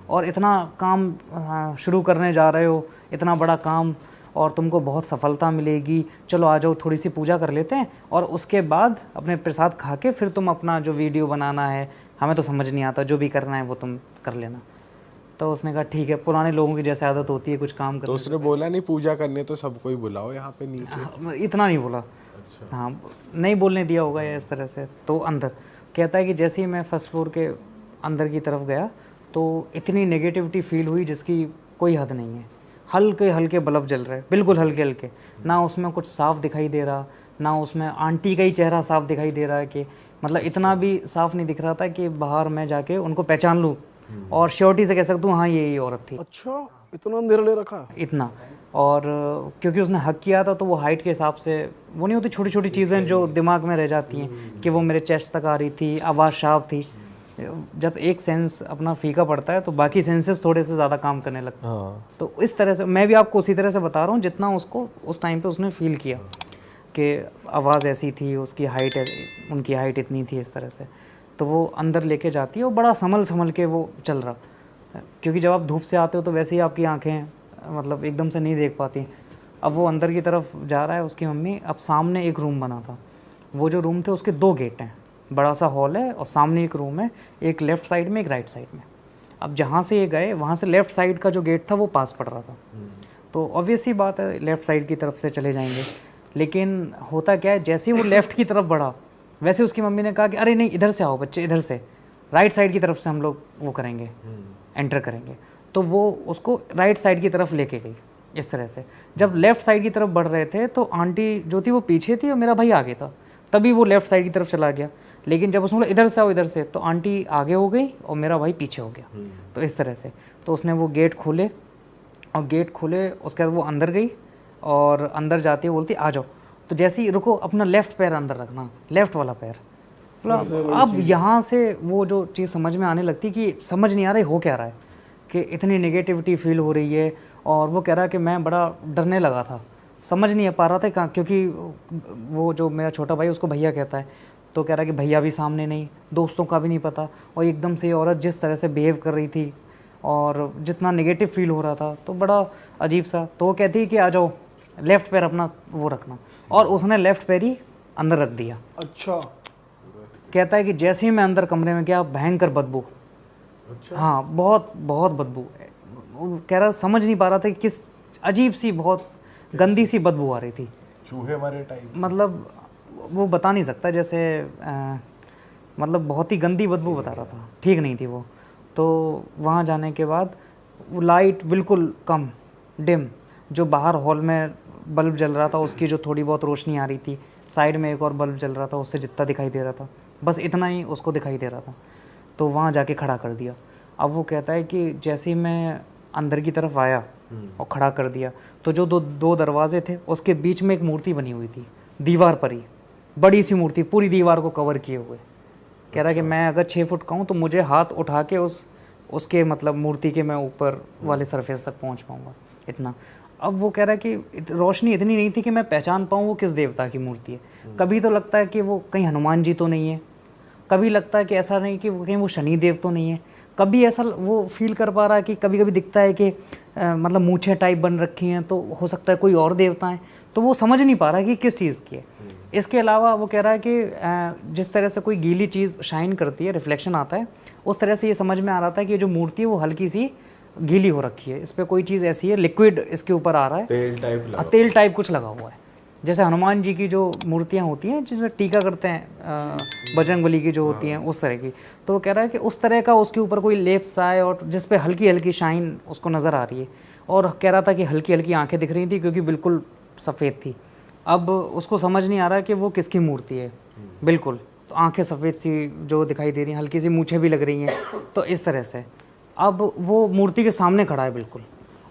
और इतना काम शुरू करने जा रहे हो, इतना बड़ा काम, और तुमको बहुत सफलता मिलेगी, चलो आ जाओ थोड़ी सी पूजा कर लेते हैं, और उसके बाद अपने प्रसाद खा के फिर तुम अपना जो वीडियो बनाना है, हमें तो समझ नहीं आता, जो भी करना है वो तुम कर लेना। तो उसने कहा ठीक है, पुराने लोगों की जैसे आदत होती है कुछ काम करने। तो उसने बोला नहीं पूजा करने तो सबको ही बुलाओ यहाँ पे नीचे? हाँ, इतना नहीं बोला। अच्छा। हाँ, नहीं बोलने दिया होगा या इस तरह से। तो अंदर कहता है कि जैसे ही मैं फर्स्ट फ्लोर के अंदर की तरफ गया तो इतनी नेगेटिविटी फील हुई जिसकी कोई हद नहीं है। हल्के हल्के बल्ब जल रहे, बिल्कुल हल्के हल्के, ना उसमें कुछ साफ दिखाई दे रहा, ना उसमें आंटी का ही चेहरा साफ दिखाई दे रहा है, कि मतलब इतना भी साफ नहीं दिख रहा था कि बाहर मैं जाके उनको पहचान लूँ और श्योरिटी से कह सकता हूँ हाँ ये औरत थी। अच्छा, इतना अंधेरा ले रखा? इतना। और क्योंकि उसने हक किया था तो वो हाइट के हिसाब से, वो नहीं होती छोटी छोटी चीज़ें जो दिमाग में रह जाती हैं, कि वो मेरे चेस्ट तक आ रही थी, आवाज़ शार्प थी। जब एक सेंस अपना फीका पड़ता है तो बाकी सेंसेस थोड़े से ज़्यादा काम करने लगते हैं। हाँ। तो इस तरह से मैं भी आपको उसी तरह से बता रहा हूँ जितना उसको उस टाइम पे उसने फील किया, कि आवाज़ ऐसी थी, उसकी हाइट, उनकी हाइट इतनी थी, इस तरह से। तो वो अंदर लेके जाती है और बड़ा संभल के वो चल रहा, क्योंकि जब आप धूप से आते हो तो वैसे ही आपकी आँखें मतलब एकदम से नहीं देख पाती। अब वो अंदर की तरफ जा रहा है उसकी मम्मी। अब सामने एक रूम बना था, वो जो रूम थे उसके 2 गेट हैं, बड़ा सा हॉल है और सामने एक रूम है, एक लेफ़्ट साइड में एक राइट साइड में। अब जहाँ से ये गए वहाँ से लेफ़्ट साइड का जो गेट था वो पास पड़ रहा था, तो ऑब्वियस ही बात है लेफ़्ट साइड की तरफ से चले जाएंगे। लेकिन होता क्या है, जैसे ही वो लेफ़्ट की तरफ बढ़ा वैसे उसकी मम्मी ने कहा कि अरे नहीं, इधर से आओ बच्चे, इधर से, राइट साइड की तरफ से हम लोग वो करेंगे, एंटर करेंगे। तो वो उसको राइट साइड की तरफ लेके गई इस तरह से। जब लेफ़्ट साइड की तरफ बढ़ रहे थे तो आंटी जो थी वो पीछे थी और मेरा भाई आगे था, तभी वो लेफ़्ट साइड की तरफ चला गया। लेकिन जब उसने बोला इधर से आओ इधर से, तो आंटी आगे हो गई और मेरा भाई पीछे हो गया। तो इस तरह से तो उसने वो गेट खोले, और गेट खोले उसके बाद वो अंदर गई, और अंदर जाती है बोलती आ जाओ। तो जैसे ही रुको, अपना लेफ्ट पैर अंदर रखना, लेफ्ट वाला पैर। मतलब अब यहाँ से वो जो चीज़ समझ में आने लगती कि समझ नहीं आ रहा है हो क्या रहा है, कि इतनी नेगेटिविटी फील हो रही है। और वो कह रहा है कि मैं बड़ा डरने लगा था, समझ नहीं पा रहा था कहाँ, क्योंकि वो जो मेरा छोटा भाई उसको भैया कहता है, तो कह रहा है कि भैया भी सामने नहीं, दोस्तों का भी नहीं पता, और एकदम से ये औरत जिस तरह से बिहेव कर रही थी और जितना नेगेटिव फील हो रहा था, तो बड़ा अजीब सा। तो वो कहती है कि आ जाओ, लेफ़्ट पैर अपना वो रखना, और उसने लेफ़्ट पैर ही अंदर रख दिया। अच्छा। कहता है कि जैसे ही मैं अंदर कमरे में गया, भयंकर बदबू। हाँ, बहुत बहुत बदबू। वो कह रहा समझ नहीं पा रहा था कि किस अजीब सी, बहुत गंदी सी बदबू आ रही थी, चूहे मरे टाइप। मतलब वो बता नहीं सकता, जैसे मतलब बहुत ही गंदी बदबू बता रहा था, ठीक नहीं थी वो। तो वहाँ जाने के बाद वो लाइट बिल्कुल कम, डिम, जो बाहर हॉल में बल्ब जल रहा था उसकी जो थोड़ी बहुत रोशनी आ रही थी, साइड में एक और बल्ब जल रहा था, उससे जितना दिखाई दे रहा था बस इतना ही उसको दिखाई दे रहा था। तो वहाँ जाके खड़ा कर दिया। अब वो कहता है कि जैसे ही मैं अंदर की तरफ आया और खड़ा कर दिया, तो जो दो दरवाजे थे उसके बीच में एक मूर्ति बनी हुई थी, दीवार पर ही, बड़ी सी मूर्ति, पूरी दीवार को कवर किए हुए। कह रहा है कि मैं अगर 6 फुट का हूँ तो मुझे हाथ उठा के उसके मतलब मूर्ति के मैं ऊपर वाले सरफेस तक पहुँच पाऊँगा, इतना। अब वो कह रहा है कि रोशनी इतनी नहीं थी कि मैं पहचान पाऊँ वो किस देवता की मूर्ति है। कभी तो लगता है कि वो कहीं हनुमान जी तो नहीं है, कभी लगता है कि ऐसा नहीं कि कहीं वो शनि देव तो नहीं है, कभी ऐसा वो फील कर पा रहा है कि कभी कभी दिखता है कि मतलब मूछें टाइप बन रखी हैं, तो हो सकता है कोई और देवता है, तो वो समझ नहीं पा रहा है कि किस चीज़ की है। इसके अलावा वो कह रहा है कि जिस तरह से कोई गीली चीज़ शाइन करती है, रिफ्लेक्शन आता है, उस तरह से ये समझ में आ रहा था कि ये जो मूर्ति है वो हल्की सी गीली हो रखी है, इस पर कोई चीज़ ऐसी है, लिक्विड इसके ऊपर आ रहा है, तेल टाइप लगा। तेल टाइप कुछ लगा हुआ है। जैसे हनुमान जी की जो मूर्तियाँ होती हैं, जैसे टीका करते हैं बजरंगबली की जो होती हैं, उस तरह की। तो वो कह रहा है कि उस तरह का उसके ऊपर कोई लेप सा है, और जिस पे हल्की हल्की शाइन उसको नज़र आ रही है। और कह रहा था कि हल्की हल्की आंखें दिख रही थी, क्योंकि बिल्कुल सफ़ेद थी। अब उसको समझ नहीं आ रहा कि वो किसकी मूर्ति है, बिल्कुल। तो आंखें सफ़ेद सी जो दिखाई दे रही हैं, हल्की सी मूछें भी लग रही हैं, तो इस तरह से। अब वो मूर्ति के सामने खड़ा है बिल्कुल,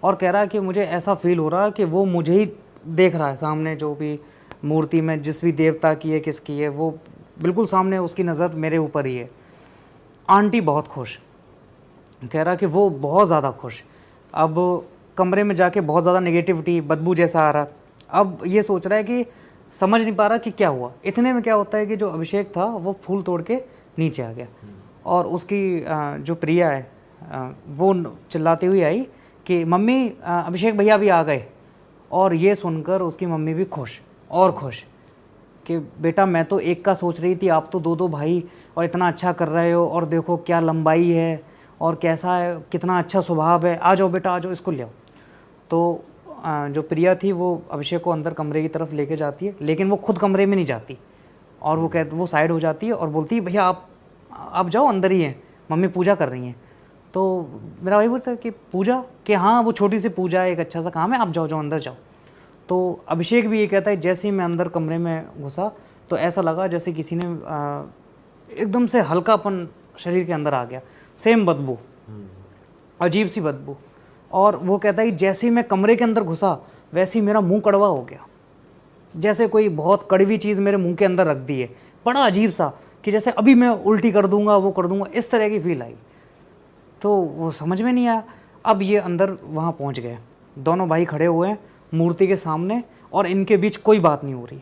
और कह रहा है कि मुझे ऐसा फील हो रहा है कि वो मुझे ही देख रहा है सामने, जो भी मूर्ति में जिस भी देवता की है, किसकी है, वो बिल्कुल सामने, उसकी नज़र मेरे ऊपर ही है। आंटी बहुत खुश, कह रहा कि वो बहुत ज़्यादा खुश। अब कमरे में जाके बहुत ज़्यादा नेगेटिविटी, बदबू जैसा आ रहा। अब ये सोच रहा है कि समझ नहीं पा रहा कि क्या हुआ। इतने में क्या होता है कि जो अभिषेक था वो फूल तोड़ के नीचे आ गया, और उसकी जो प्रिया है वो चिल्लाती हुई आई कि मम्मी, अभिषेक भैया भी आ गए। और ये सुनकर उसकी मम्मी भी खुश और खुश कि बेटा मैं तो एक का सोच रही थी, आप तो दो भाई और इतना अच्छा कर रहे हो, और देखो क्या लंबाई है और कैसा है, कितना अच्छा स्वभाव है, आ जाओ बेटा आ जाओ, इसको ले आओ। तो जो प्रिया थी वो अभिषेक को अंदर कमरे की तरफ लेके जाती है, लेकिन वो खुद कमरे में नहीं जाती, और वो साइड हो जाती है और बोलती है भैया आप जाओ, अंदर ही हैं, मम्मी पूजा कर रही हैं। तो मेरा भाई बोलता है कि पूजा, कि हाँ वो छोटी सी पूजा है, एक अच्छा सा काम है, आप जाओ अंदर जाओ। तो अभिषेक भी ये कहता है, जैसे ही मैं अंदर कमरे में घुसा तो ऐसा लगा जैसे किसी ने एकदम से हल्कापन शरीर के अंदर आ गया, सेम बदबू, अजीब सी बदबू। और वो कहता है कि जैसे ही मैं कमरे के अंदर घुसा वैसे ही मेरा मुंह कड़वा हो गया, जैसे कोई बहुत कड़वी चीज़ मेरे मुंह के अंदर रख दी है, बड़ा अजीब सा, कि जैसे अभी मैं उल्टी कर दूंगा, वो कर दूंगा, इस तरह की फील आई। तो वो समझ में नहीं आया। अब ये अंदर वहाँ पहुँच गए, दोनों भाई खड़े हुए हैं मूर्ति के सामने, और इनके बीच कोई बात नहीं हो रही,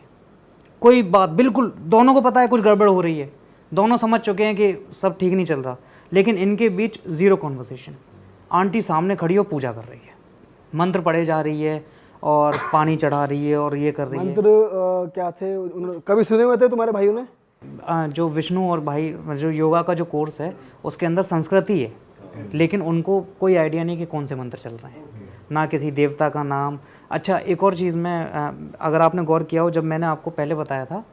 कोई बात, बिल्कुल दोनों को पता है कुछ गड़बड़ हो रही है, दोनों समझ चुके हैं कि सब ठीक नहीं चल रहा, लेकिन इनके बीच ज़ीरो कॉन्वर्सेशन। आंटी सामने खड़ी हो पूजा कर रही है, मंत्र पढ़े जा रही है और पानी चढ़ा रही है और ये कर रही है। मंत्र क्या थे, कभी सुने हुए थे तुम्हारे भाइयों ने? जो विष्णु और भाई जो योगा का जो कोर्स है उसके अंदर संस्कृति है, लेकिन उनको कोई आइडिया नहीं कि कौन से मंत्र चल रहे हैं, ना किसी देवता का नाम। अच्छा, एक और चीज़ मैं, अगर आपने गौर किया हो, जब मैंने आपको पहले बताया था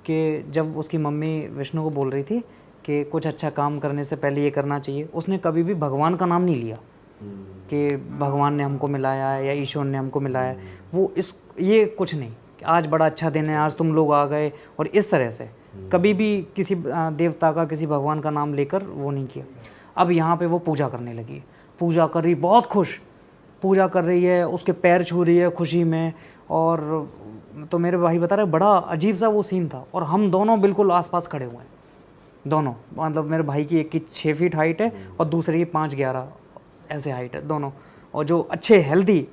कि जब उसकी मम्मी विष्णु को बोल रही थी कि कुछ अच्छा काम करने से पहले ये करना चाहिए, उसने कभी भी भगवान का नाम नहीं लिया कि भगवान ने हमको मिलाया है या ईश्वर ने हमको मिलाया है। वो ये कुछ नहीं, आज बड़ा अच्छा दिन है, आज तुम लोग आ गए, और इस तरह से कभी भी किसी देवता का, किसी भगवान का नाम लेकर वो नहीं किया। अब यहाँ पे वो पूजा करने लगी, पूजा कर रही, बहुत खुश पूजा कर रही है, उसके पैर छू रही है खुशी में, और तो मेरे भाई बता रहे बड़ा अजीब सा वो सीन था, और हम दोनों बिल्कुल आसपास खड़े हुए हैं, दोनों, मतलब मेरे भाई की एक की 6 फीट हाइट है और दूसरे की 5'11" ऐसे हाइट है दोनों, और जो अच्छे हेल्दी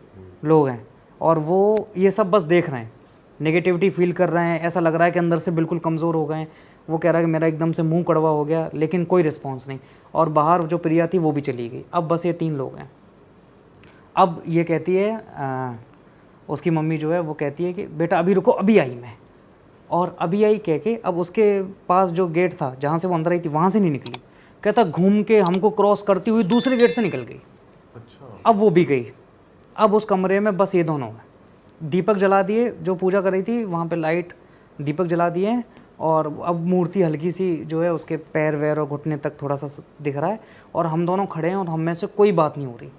लोग हैं, और वो ये सब बस देख रहे हैं, नेगेटिविटी फील कर रहे हैं, ऐसा लग रहा है कि अंदर से बिल्कुल कमज़ोर हो गए हैं। वो कह रहा है कि मेरा एकदम से मुंह कड़वा हो गया, लेकिन कोई रिस्पॉन्स नहीं। और बाहर जो प्रिया थी वो भी चली गई। अब बस ये 3 लोग हैं। अब ये कहती है उसकी मम्मी जो है वो कहती है कि बेटा अभी रुको, अभी आई मैं। और अभी आई कह के अब उसके पास जो गेट था जहाँ से वो अंदर आई थी वहाँ से नहीं निकली, कहता घूम के हमको क्रॉस करती हुई दूसरे गेट से निकल गई। अच्छा। अब वो भी गई। अब उस कमरे में बस ये दोनों हैं। दीपक जला दिए, जो पूजा कर रही थी वहाँ पे लाइट दीपक जला दिए हैं, और अब मूर्ति हल्की सी जो है उसके पैर वैर और घुटने तक थोड़ा सा दिख रहा है, और हम दोनों खड़े हैं और हम में से कोई बात नहीं हो रही।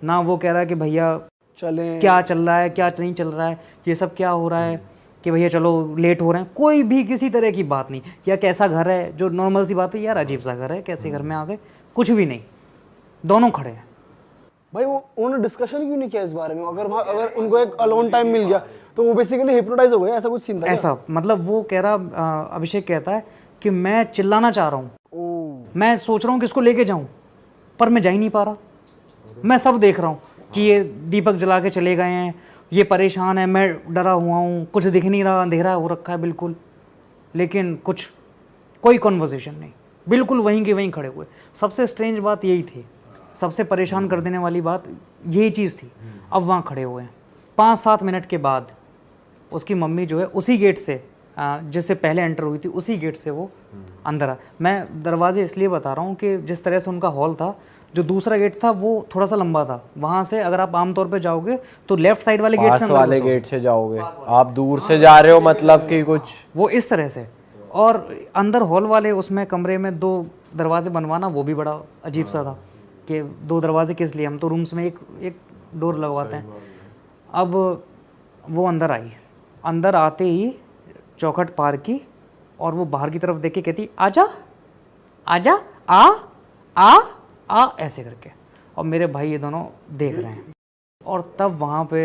ना वो कह रहा है कि भैया चलें, क्या चल रहा है, क्या नहीं चल रहा है, ये सब क्या हो रहा है, कि भैया चलो लेट हो रहे हैं, कोई भी किसी तरह की बात नहीं। या कैसा घर है, जो नॉर्मल सी बात है, यार अजीब सा घर है, कैसे घर में आ गए, कुछ भी नहीं, दोनों खड़े हैं। भाई वो उन्होंने डिस्कशन क्यों नहीं किया इस बारे में? अगर उनको एक अलोन टाइम मिल गया तो वो बेसिकली हिप्नोटाइज हो गए, ऐसा कुछ सीन था क्या? ऐसा मतलब वो कह रहा, अभिषेक कहता है कि मैं चिल्लाना चाह रहा हूँ, ओह, मैं सोच रहा हूँ कि इसको लेके जाऊँ, पर मैं जा ही नहीं पा रहा। मैं सब देख रहा हूँ कि ये दीपक जला के चले गए हैं, ये परेशान है, मैं डरा हुआ हूँ, कुछ दिख नहीं रहा, अंधेरा हो रखा है बिल्कुल, लेकिन कोई कॉन्वर्सेशन नहीं, बिल्कुल वहीं के वहीं खड़े हुए। सबसे स्ट्रेंज बात यही थी, सबसे परेशान कर देने वाली बात यही चीज़ थी। अब वहाँ खड़े हुए हैं। 5-7 मिनट के बाद उसकी मम्मी जो है उसी गेट से जिससे पहले एंटर हुई थी, उसी गेट से वो अंदर आ। मैं दरवाजे इसलिए बता रहा हूँ कि जिस तरह से उनका हॉल था, जो दूसरा गेट था वो थोड़ा सा लंबा था, वहाँ से अगर आप आमतौर पे जाओगे तो लेफ्ट साइड वाले गेट से पास अंदर वाले घुसोगे। गेट से जाओगे, आप दूर से जा रहे हो, मतलब कि कुछ वो इस तरह से। और अंदर हॉल वाले उसमें कमरे में 2 दरवाजे बनवाना वो भी बड़ा अजीब सा था कि 2 दरवाजे किस लिए, हम तो रूम्स में एक डोर लगवाते हैं। अब वो अंदर आई, अंदर आते ही चौखट पार की, और वो बाहर की तरफ देख के कहती आजा आजा, आ ऐसे करके, और मेरे भाई ये दोनों देख रहे हैं। और तब वहाँ पे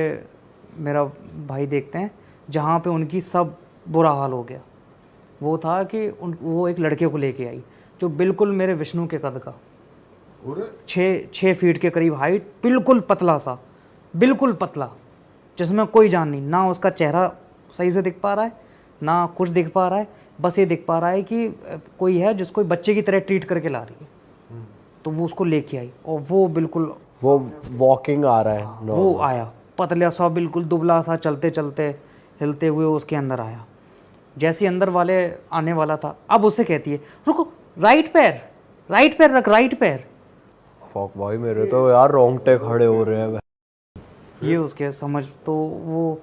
मेरा भाई देखते हैं जहाँ पे उनकी सब बुरा हाल हो गया। वो था कि वो एक लड़के को लेके आई जो बिल्कुल मेरे विष्णु के कद का, 6 फीट के करीब हाइट, बिल्कुल पतला सा, बिल्कुल पतला, जिसमें कोई जान नहीं, ना उसका चेहरा सही से दिख पा रहा है, ना कुछ दिख पा रहा है, बस ये दिख पा रहा है कि कोई है जिसको बच्चे की तरह ट्रीट करके ला रही है। तो वो उसको लेके आई, और वो बिल्कुल वो वॉकिंग आ रहा है, वो आया पतला सा, बिल्कुल दुबला सा, चलते चलते हिलते हुए उसके अंदर आया। जैसे अंदर वाले आने वाला था, अब उससे कहती है रुको, राइट पैर रख, राइट पैर। फक भाई, मेरे तो यार रोंगटे खड़े हो रहे हैं। ये उसके समझ, तो वो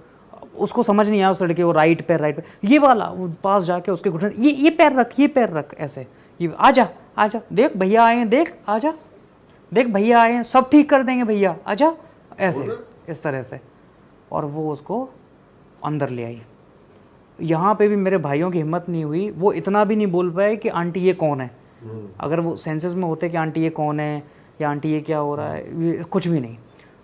उसको समझ नहीं आया उस लड़के को, राइट पैर, ये वाला। वो पास जाके उसके घुटने, ये पैर रख ऐसे, ये आजा देख भैया आए हैं, देख आजा, देख भैया आए हैं, सब ठीक कर देंगे भैया, आजा, ऐसे इस तरह से। और वो उसको अंदर ले आई। यहाँ पे भी मेरे भाइयों की हिम्मत नहीं हुई, वो इतना भी नहीं बोल पाए कि आंटी ये कौन है। अगर वो सेंसेस में होते कि आंटी ये कौन है या आंटी ये क्या हो रहा है, ये कुछ भी नहीं।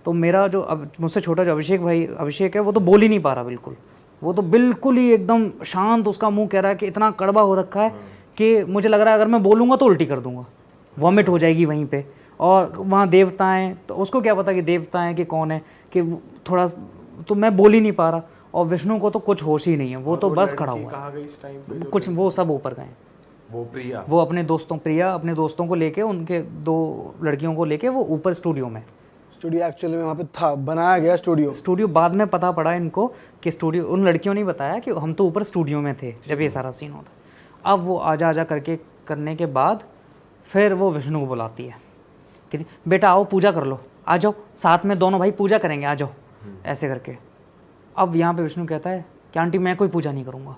तो मेरा जो अब मुझसे छोटा जो अभिषेक है, वो तो बोल ही नहीं पा रहा बिल्कुल। वो तो बिल्कुल ही एकदम शांत, उसका मुंह कह रहा है कि इतना कड़वा हो रखा है कि मुझे लग रहा है अगर मैं बोलूँगा तो उल्टी कर दूंगा, वॉमिट हो जाएगी वहीं पे। और वहाँ देवता हैं, तो उसको क्या पता कि देवता हैं कि कौन है, कि थोड़ा, तो मैं बोल ही नहीं पा रहा। और विष्णु को तो कुछ होश ही नहीं है, वो तो बस खड़ा हुआ है। कहाँ गई इस टाइम पे? कुछ वो सब ऊपर गए, वो प्रिया, वो अपने दोस्तों को लेके, उनके 2 लड़कियों को लेके वो ऊपर स्टूडियो में। स्टूडियो एक्चुअली में वहाँ पे था, बनाया गया स्टूडियो। बाद में पता पड़ा इनको कि स्टूडियो, उन लड़कियों ने बताया कि हम तो ऊपर स्टूडियो में थे जब ये सारा सीन होता। अब वो आजा करने के बाद फिर वो विष्णु को बुलाती है कि बेटा आओ पूजा कर लो, आ जाओ साथ में दोनों भाई पूजा करेंगे, आ जाओ, ऐसे करके। अब यहाँ पे विष्णु कहता है कि आंटी मैं कोई पूजा नहीं करूँगा।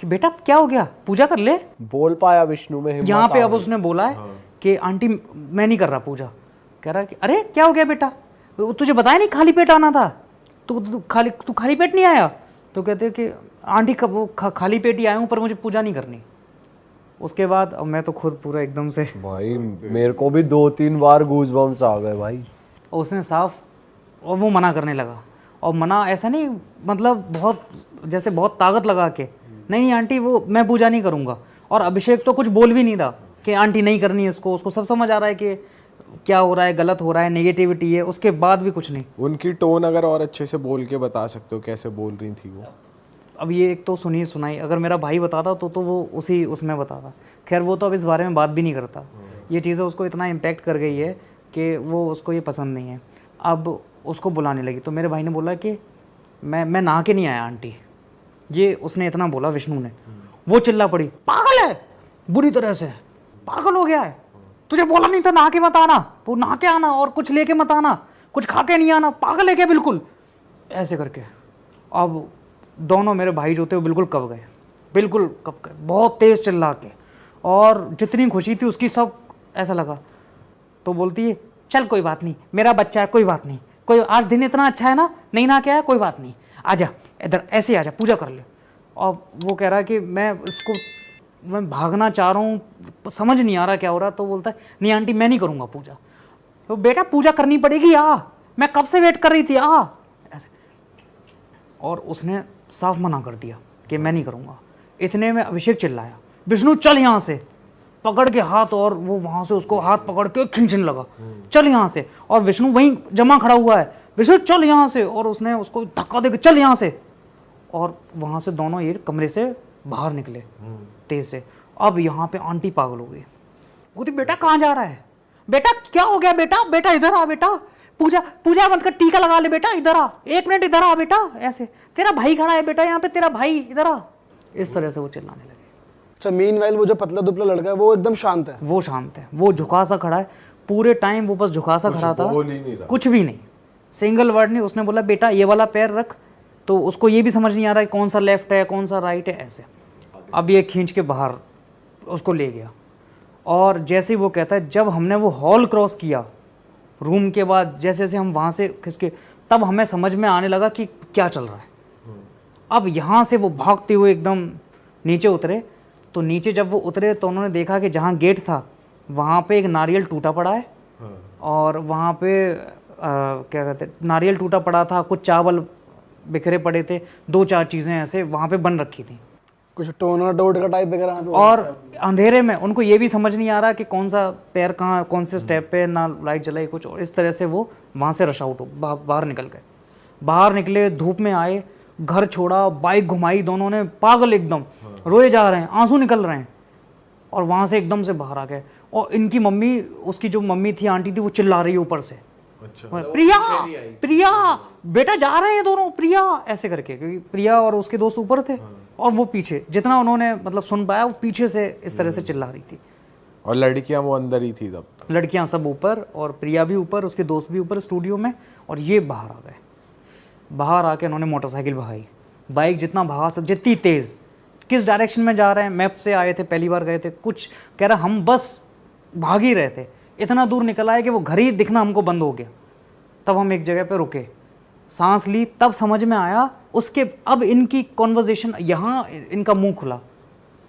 कि बेटा क्या हो गया, पूजा कर ले। बोल पाया विष्णु में हिम्मत यहाँ पे आ अब गई। उसने बोला है कि आंटी मैं नहीं कर रहा पूजा। कह रहा है कि अरे क्या हो गया बेटा, तुझे बताया नहीं खाली पेट आना था, तू खाली पेट नहीं आया। तो कहते हैं कि आंटी कब वो खाली पेट ही आया हूँ, पर मुझे पूजा नहीं करनी। उसके बाद अब मैं तो खुद पूरा एकदम से, भाई मेरे को भी 2-3 बार गूज़बम्प्स आ गए भाई। और उसने साफ, और वो मना करने लगा, और मना ऐसा नहीं, मतलब बहुत जैसे बहुत ताकत लगा के, नहीं आंटी वो मैं पूजा नहीं करूँगा। और अभिषेक तो कुछ बोल भी नहीं रहा कि आंटी नहीं करनी है इसको, उसको सब समझ आ रहा है कि क्या हो रहा है, गलत हो रहा है, नेगेटिविटी है, उसके बाद भी कुछ नहीं। उनकी टोन अगर और अच्छे से बोल के बता सकते हो कैसे बोल रही थी वो? अब ये एक तो सुनी सुनाई, अगर मेरा भाई बताता तो वो उसी उसमें बताता। खैर वो तो अब इस बारे में बात भी नहीं करता। ये चीज़ें उसको इतना इम्पैक्ट कर गई है कि वो उसको ये पसंद नहीं है। अब उसको बुलाने लगी तो मेरे भाई ने बोला कि मैं नहा के नहीं आया आंटी, ये उसने इतना बोला विष्णु ने। वो चिल्ला पड़ी, पागल है, बुरी तरह से पागल हो गया है, तुझे बोला नहीं था नहा के मत आना, वो नहा के आना और कुछ लेके मत आना, कुछ खा के नहीं आना, पागल है क्या बिल्कुल, ऐसे करके। अब दोनों मेरे भाई जो थे वो बिल्कुल कब गए, बिल्कुल कब गए, बहुत तेज़ चिल्ला के। और जितनी खुशी थी उसकी सब ऐसा लगा। तो बोलती है चल कोई बात नहीं, मेरा बच्चा है, कोई बात नहीं, कोई आज दिन इतना अच्छा है ना, नहीं ना क्या है, कोई बात नहीं, आजा इधर ऐसे आजा पूजा कर ले। और वो कह रहा है कि मैं भागना चाह रहा हूँ, समझ नहीं आ रहा क्या हो रहा। तो बोलता है नहीं आंटी मैं नहीं करूँगा पूजा। तो बेटा पूजा करनी पड़ेगी, आ, मैं कब से वेट कर रही थी, आ ऐसे। और उसने साफ मना कर दिया कि मैं नहीं करूँगा। इतने में अभिषेक चिल्लाया, विष्णु चल यहाँ से, पकड़ के हाथ, और वो वहाँ से उसको हाथ पकड़ के खींचने लगा, चल यहाँ से। और विष्णु वहीं जमा खड़ा हुआ है, विष्णु चल यहाँ से, और उसने उसको धक्का देकर चल यहाँ से। और वहाँ से दोनों ये कमरे से बाहर निकले तेज से। अब यहाँ पे आंटी पागल हो गई, बोलती बेटा कहाँ जा रहा है, बेटा क्या हो गया, बेटा बेटा इधर आ, बेटा पूजा पूजा मत कर, टीका लगा ले बेटा, इधर आ, 1 मिनट इधर आ बेटा, ऐसे तेरा भाई खड़ा है बेटा यहाँ पे, तेरा भाई इधर आ। इस तरह से वो चिल्लाने लगे। अच्छा मीनवाइल वो जो पतला दुबला लड़का है वो एकदम शांत है? वो शांत है, वो झुका सा खड़ा है पूरे टाइम, वो बस झुका सा खड़ा था, बोल ही नहीं रहा। कुछ भी नहीं, सिंगल वर्ड नहीं। उसने बोला बेटा ये वाला पैर रख, तो उसको ये भी समझ नहीं आ रहा है कौन सा लेफ्ट है कौन सा राइट है, ऐसे। अब ये खींच के बाहर उसको ले गया। और जैसे ही वो कहता है, जब हमने वो हॉल क्रॉस किया रूम के बाद, जैसे जैसे हम वहाँ से खिसके, तब हमें समझ में आने लगा कि क्या चल रहा है। अब यहाँ से वो भागते हुए एकदम नीचे उतरे। तो नीचे जब वो उतरे तो उन्होंने देखा कि जहाँ गेट था वहाँ पे एक नारियल टूटा पड़ा है, और वहाँ पे क्या कहते हैं, नारियल टूटा पड़ा था, कुछ चावल बिखरे पड़े थे, 2-4 चीज़ें ऐसे वहाँ पे बन रखी थी, कुछ टोना टोट का टाइप वगैरह। और अंधेरे में उनको ये भी समझ नहीं आ रहा कि कौन सा पैर कहाँ, कौन से स्टेप पे, ना लाइट जलाई कुछ। और इस तरह से वो वहाँ से रश आउट हो बाहर निकल गए। बाहर निकले, धूप में आए, घर छोड़ा, बाइक घुमाई, दोनों ने पागल एकदम रोए जा रहे हैं, आंसू निकल रहे हैं। और वहाँ से एकदम से बाहर आ गए। और इनकी मम्मी, उसकी जो मम्मी थी, आंटी थी, वो चिल्ला रही है ऊपर से, प्रिया प्रिया बेटा जा रहे हैं दोनों, प्रिया ऐसे करके, क्योंकि प्रिया और उसके दोस्त ऊपर थे और वो पीछे, जितना उन्होंने मतलब सुन पाया, वो पीछे से इस तरह से चिल्ला रही थी। और लड़कियां वो अंदर ही थी तब तक? लड़कियां सब ऊपर, और प्रिया भी ऊपर, उसके दोस्त भी ऊपर स्टूडियो में, और ये बाहर आ गए। बाहर आके उन्होंने मोटरसाइकिल भगाई, बाइक जितना भगा सकते, जितनी तेज़, किस डायरेक्शन में जा रहे हैं, मैप से आए थे, पहली बार गए थे, कुछ कह रहा हम बस भाग ही रहे थे, इतना दूर निकल आए कि वो घर ही दिखना हमको बंद हो गया। तब हम एक जगह पे रुके, सांस ली, तब समझ में आया उसके। अब इनकी कॉन्वर्जेशन, यहाँ इनका मुंह खुला,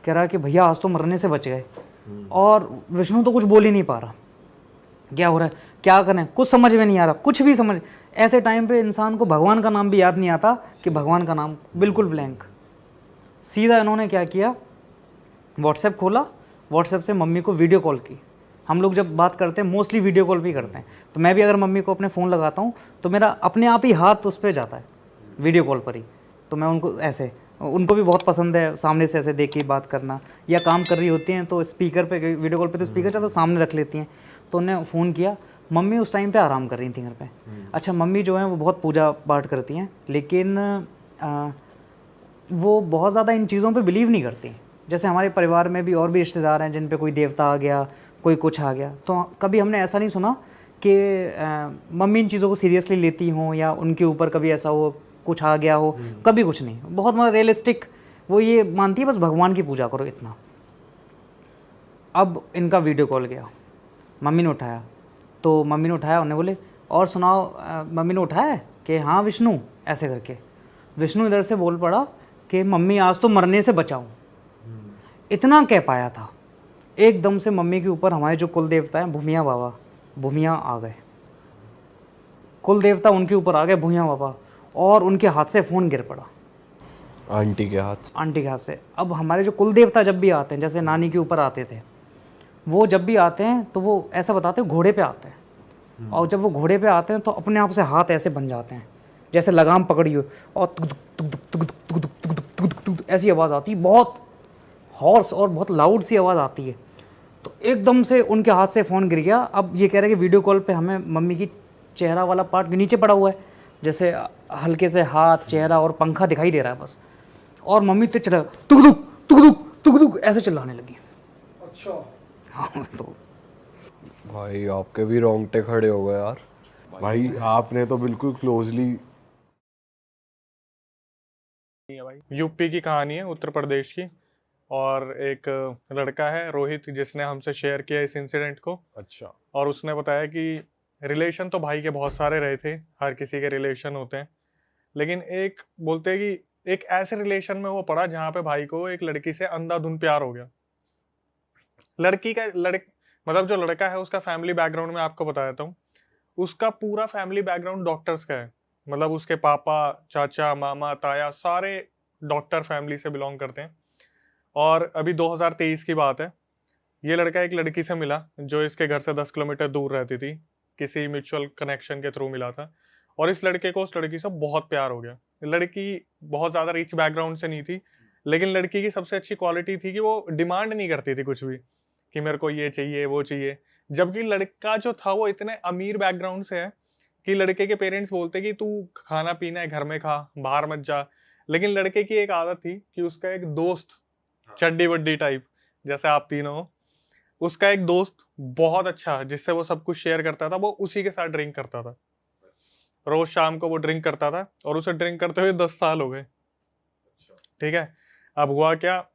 कह रहा कि भैया आज तो मरने से बच गए। और विष्णु तो कुछ बोल ही नहीं पा रहा, क्या हो रहा है, क्या करें, कुछ समझ में नहीं आ रहा, कुछ भी समझ। ऐसे टाइम पे इंसान को भगवान का नाम भी याद नहीं आता कि भगवान का नाम, बिल्कुल ब्लैंक। सीधा इन्होंने क्या किया, व्हाट्सएप खोला, व्हाट्सएप से मम्मी को वीडियो कॉल की। हम लोग जब बात करते हैं मोस्टली वीडियो कॉल भी करते हैं, तो मैं भी अगर मम्मी को अपने फ़ोन लगाता हूँ तो मेरा अपने आप ही हाथ उस पर जाता है वीडियो कॉल पर ही। तो मैं उनको ऐसे, उनको भी बहुत पसंद है सामने से ऐसे देख के बात करना, या काम कर रही होती हैं तो स्पीकर पे, वीडियो कॉल पे तो स्पीकर चलो सामने रख लेती हैं। तो उन्हें फ़ोन किया, मम्मी उस टाइम पे आराम कर रही थी घर पे। अच्छा, मम्मी जो है वो बहुत पूजा पाठ करती हैं, लेकिन वो बहुत ज़्यादा इन चीज़ों पे बिलीव नहीं करती। जैसे हमारे परिवार में भी और भी रिश्तेदार हैं जिन पे कोई देवता आ गया, कोई कुछ आ गया, तो कभी हमने ऐसा नहीं सुना कि मम्मी इन चीज़ों को सीरियसली लेती हों, या उनके ऊपर कभी ऐसा हो कुछ आ गया हो, कभी कुछ नहीं। बहुत मतलब रियलिस्टिक, वो ये मानती है बस भगवान की पूजा करो, इतना। अब इनका वीडियो कॉल गया, मम्मी ने उठाया, तो मम्मी ने उठाया, उन्हें बोले और सुनाओ, मम्मी ने उठाया कि हाँ विष्णु, ऐसे करके। विष्णु इधर से बोल पड़ा कि मम्मी आज तो मरने से बचाऊं। इतना कह पाया था, एकदम से मम्मी के ऊपर हमारे जो कुल देवता हैं भूमिया बाबा, भूमिया आ गए, कुल देवता उनके ऊपर आ गए, भूमिया बाबा। और उनके हाथ से फ़ोन गिर पड़ा, आंटी के हाथ से। आंटी के हाथ से। अब हमारे जो कुल देवता जब भी आते हैं, जैसे नानी के ऊपर आते थे, वो जब भी आते हैं तो वो ऐसा बताते हैं घोड़े पे आते हैं, और जब वो घोड़े पे आते हैं तो अपने आप से हाथ ऐसे बन जाते हैं जैसे लगाम पकड़ी हो, और तुक तुक तुक तुक तुक तुक तुक तुक तुक तुक तुक ऐसी आवाज़ आती है, बहुत हॉर्स और बहुत लाउड सी आवाज़ आती है। तो एकदम से उनके हाथ से फ़ोन गिर गया। अब ये कह रहे हैं कि वीडियो कॉल पे हमें मम्मी की चेहरा वाला पार्ट नीचे पड़ा हुआ है, जैसे हल्के से हाथ, चेहरा और पंखा दिखाई दे रहा है बस, और मम्मी तो चला तुक तुक तुक तुक तुक तुक ऐसे चिल्लाने लगी। अच्छा। हाँ तो भाई आपके भी रोंगटे खड़े हो गए यार। भाई आपने तो बिल्कुल क्लोजली। यूपी की कहानी है, उत्तर प्रदेश की, और एक लड़का है रोहित जिसने हमसे शेयर किया इस इंसिडेंट को। अच्छा। और उसने बताया कि रिलेशन तो भाई के बहुत सारे रहे थे, हर किसी के रिलेशन होते हैं, लेकिन एक बोलते हैं कि एक ऐसे रिलेशन में वो पड़ा जहाँ पे भाई को एक लड़की से अंधाधुंध प्यार हो गया। लड़की का मतलब जो लड़का है उसका फैमिली बैकग्राउंड में आपको बता देता हूँ। उसका पूरा फैमिली बैकग्राउंड डॉक्टर्स का है, मतलब उसके पापा, चाचा, मामा, ताया सारे डॉक्टर फैमिली से बिलोंग करते हैं। और अभी 2023 की बात है, ये लड़का एक लड़की से मिला जो इसके घर से 10 किलोमीटर दूर रहती थी, किसी म्यूचुअल कनेक्शन के थ्रू मिला था, और इस लड़के को उस लड़की से बहुत प्यार हो गया। लड़की बहुत ज़्यादा रिच बैकग्राउंड से नहीं थी, लेकिन लड़की की सबसे अच्छी क्वालिटी थी कि वो डिमांड नहीं करती थी कुछ भी, कि मेरे को ये चाहिए वो चाहिए। जबकि लड़का जो था वो इतने अमीर बैकग्राउंड से है कि लड़के के पेरेंट्स बोलते कि तू खाना पीना है घर में खा, बाहर मत जा। लेकिन लड़के की एक आदत थी कि उसका एक दोस्त, चड्डी वड्डी टाइप जैसे आप तीनों हो, उसका एक दोस्त बहुत अच्छा जिससे वो सब कुछ शेयर करता था, वो उसी के साथ ड्रिंक करता था। रोज शाम को वो ड्रिंक करता था, और उसे ड्रिंक करते हुए 10 साल हो गए। ठीक है, अब हुआ क्या,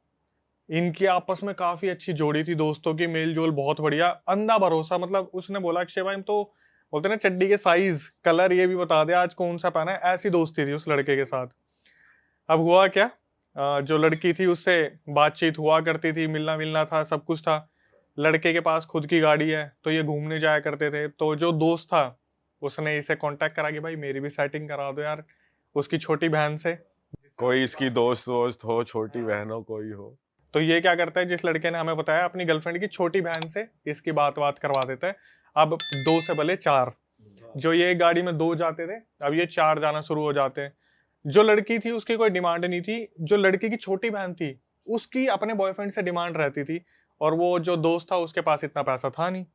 इनकी आपस में काफी अच्छी जोड़ी थी, दोस्तों की मेल जोल बहुत बढ़िया, अंधा भरोसा। मतलब उसने बोला अक्षय भाई, हम तो बोलते ना चड्डी के साइज, कलर ये भी बता दे आज कौन सा पहना है, ऐसी दोस्ती थी उस लड़के के साथ। अब हुआ क्या, जो लड़की थी उससे बातचीत हुआ करती थी, मिलना मिलना था, सब कुछ था। लड़के के पास खुद की गाड़ी है तो ये घूमने जाया करते थे। तो जो दोस्त था उसने इसे कांटेक्ट करा कि भाई मेरी भी सेटिंग करा दो यार उसकी छोटी बहन से। कोई इसकी दोस्त दोस्त हो, छोटी बहन हो, कोई हो। तो ये क्या करता है, जिस लड़के ने हमें बताया अपनी गर्लफ्रेंड की छोटी बहन से इसकी बात करवा देता है। अब 2 से भले 4, जो ये गाड़ी में 2 जाते थे अब ये 4 जाना शुरू हो जाते हैं। जो लड़की थी उसकी कोई डिमांड नहीं थी, जो लड़की की छोटी बहन थी उसकी अपने बॉयफ्रेंड से डिमांड रहती थी, और वो जो दोस्त था उसके पास इतना पैसा था नहीं।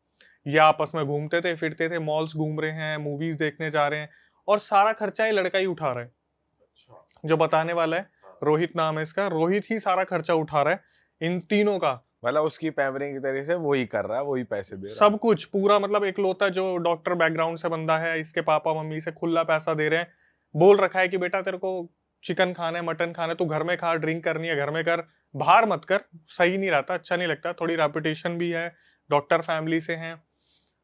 ये आपस में घूमते थे फिरते थे, मॉल्स घूम रहे हैं, मूवीज देखने जा रहे हैं, और सारा खर्चा ये लड़का ही उठा रहा है। जो बताने वाला है, रोहित नाम है इसका, रोहित ही सारा खर्चा उठा रहा है इन तीनों का। मतलब उसकी पैम्परिंग की तरह से वही कर रहा है, वही पैसे दे रहा है। सब कुछ पूरा, मतलब इकलौता जो डॉक्टर बैकग्राउंड से बंदा है, इसके पापा मम्मी से खुला पैसा दे रहे हैं। बोल रखा है कि बेटा तेरे को चिकन खाना है, मटन खाना है, तू घर में खा, ड्रिंक करनी है घर में कर, बाहर मत कर, सही नहीं रहता, अच्छा नहीं लगता, थोड़ी रेपुटेशन भी है, डॉक्टर फैमिली से हैं।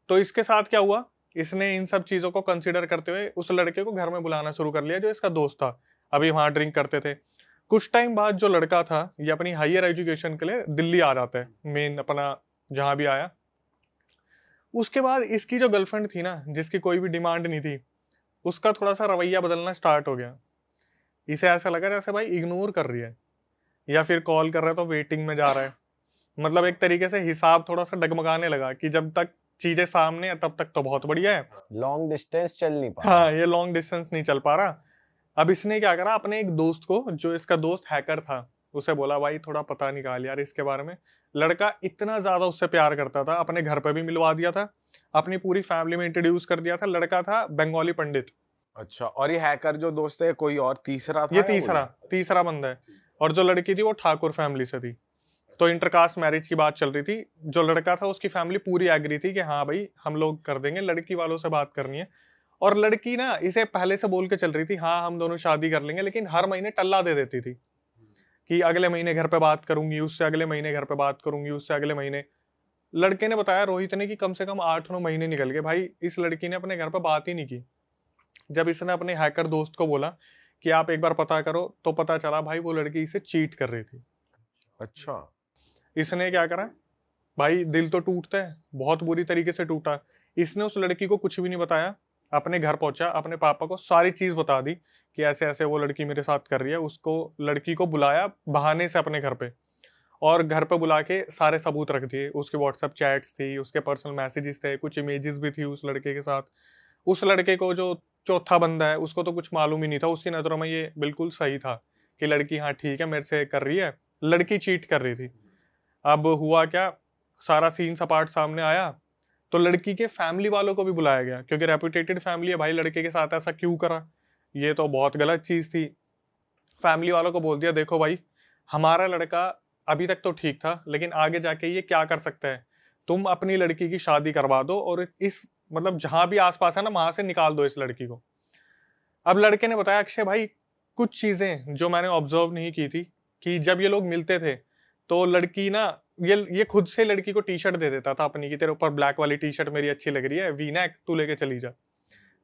तो इसके साथ क्या हुआ, इसने इन सब चीजों को कंसिडर करते हुए उस लड़के को घर में बुलाना शुरू कर लिया जो इसका दोस्त था, अभी वहां ड्रिंक करते थे। कुछ टाइम बाद जो लड़का था ये अपनी हायर एजुकेशन के लिए दिल्ली आ जाता है, मेन अपना जहां भी आया। उसके बाद इसकी जो गर्लफ्रेंड थी ना, जिसकी कोई भी डिमांड नहीं थी, उसका थोड़ा सा रवैया बदलना स्टार्ट हो गया। इसे ऐसा लगा जैसे भाई इग्नोर कर रही है, या फिर कॉल कर रहा है तो वेटिंग में जा रहा है। मतलब एक तरीके से हिसाब थोड़ा सा डगमगाने लगा कि जब तक चीजें सामने है तब तक तो बहुत बढ़िया है, लॉन्ग डिस्टेंस चल नहीं पा हाँ ये लॉन्ग डिस्टेंस नहीं चल पा रहा। अब इसने क्या करा, अपने एक दोस्त को, जो इसका दोस्त हैकर था, उसे बोला भाई थोड़ा पता निकाल यार इसके बारे में। लड़का इतना ज्यादा उससे प्यार करता था, अपने घर पे भी मिलवा दिया था, अपनी पूरी फैमिली में इंट्रोड्यूस कर दिया था। लड़का था बंगाली पंडित। अच्छा, और ये हैकर जो दोस्त है कोई और तीसरा था ये या वही? तीसरा बंदा है। और जो लड़की थी वो ठाकुर फैमिली से थी, तो इंटरकास्ट मैरिज की बात चल रही थी। जो लड़का था उसकी फैमिली पूरी एग्री थी कि हाँ भाई हम लोग कर देंगे, लड़की वालों से बात करनी है। और लड़की ना इसे पहले से बोल के चल रही थी हाँ हम दोनों शादी कर लेंगे, लेकिन हर महीने टल्ला दे देती थी कि अगले महीने घर पे बात करूंगी उससे, अगले महीने घर पे बात करूंगी उससे, अगले महीने। लड़के ने बताया रोहित ने कि कम से कम 8-9 महीने निकल गए भाई, इस लड़की ने अपने घर पे बात ही नहीं की। जब इसने अपने हैकर दोस्त को बोला कि आप एक बार पता करो, तो पता चला भाई वो लड़की इसे चीट कर रही थी। अच्छा। इसने क्या करा भाई, दिल तो टूटता है, बहुत बुरी तरीके से टूटा। इसने उस लड़की को कुछ भी नहीं बताया, अपने घर पहुंचा, अपने पापा को सारी चीज बता दी कि ऐसे ऐसे वो लड़की मेरे साथ कर रही है। उसको लड़की को बुलाया बहाने से अपने घर पे, और घर पे बुला के सारे सबूत रख दिए। उसके व्हाट्सएप चैट्स थी, उसके पर्सनल मैसेजेस थे, कुछ इमेजेस भी थी उस लड़के के साथ। उस लड़के को, जो चौथा बंदा है, उसको तो कुछ मालूम ही नहीं था। उसकी नज़रों में ये बिल्कुल सही था कि लड़की हाँ ठीक है मेरे से कर रही है, लड़की चीट कर रही थी। अब हुआ क्या, सारा सीन सपाट सामने आया तो लड़की के फैमिली वालों को भी बुलाया गया, क्योंकि रेपुटेटेड फैमिली है भाई, लड़के के साथ ऐसा क्यों करा, ये तो बहुत गलत चीज़ थी। फैमिली वालों को बोल दिया देखो भाई, हमारा लड़का अभी तक तो ठीक था, लेकिन आगे जाके ये क्या कर सकता है, तुम अपनी लड़की की शादी करवा दो और इस मतलब जहां भी आसपास है ना वहां से निकाल दो इस लड़की को। अब लड़के ने बताया अक्षय भाई कुछ चीजें जो मैंने ऑब्जर्व नहीं की थी, कि जब ये लोग मिलते थे तो लड़की ना ये खुद से लड़की को टी शर्ट दे देता था अपनी, कि तेरे ऊपर ब्लैक वाली टी शर्ट मेरी अच्छी लग रही है, वी नेक, तू लेके चली जा।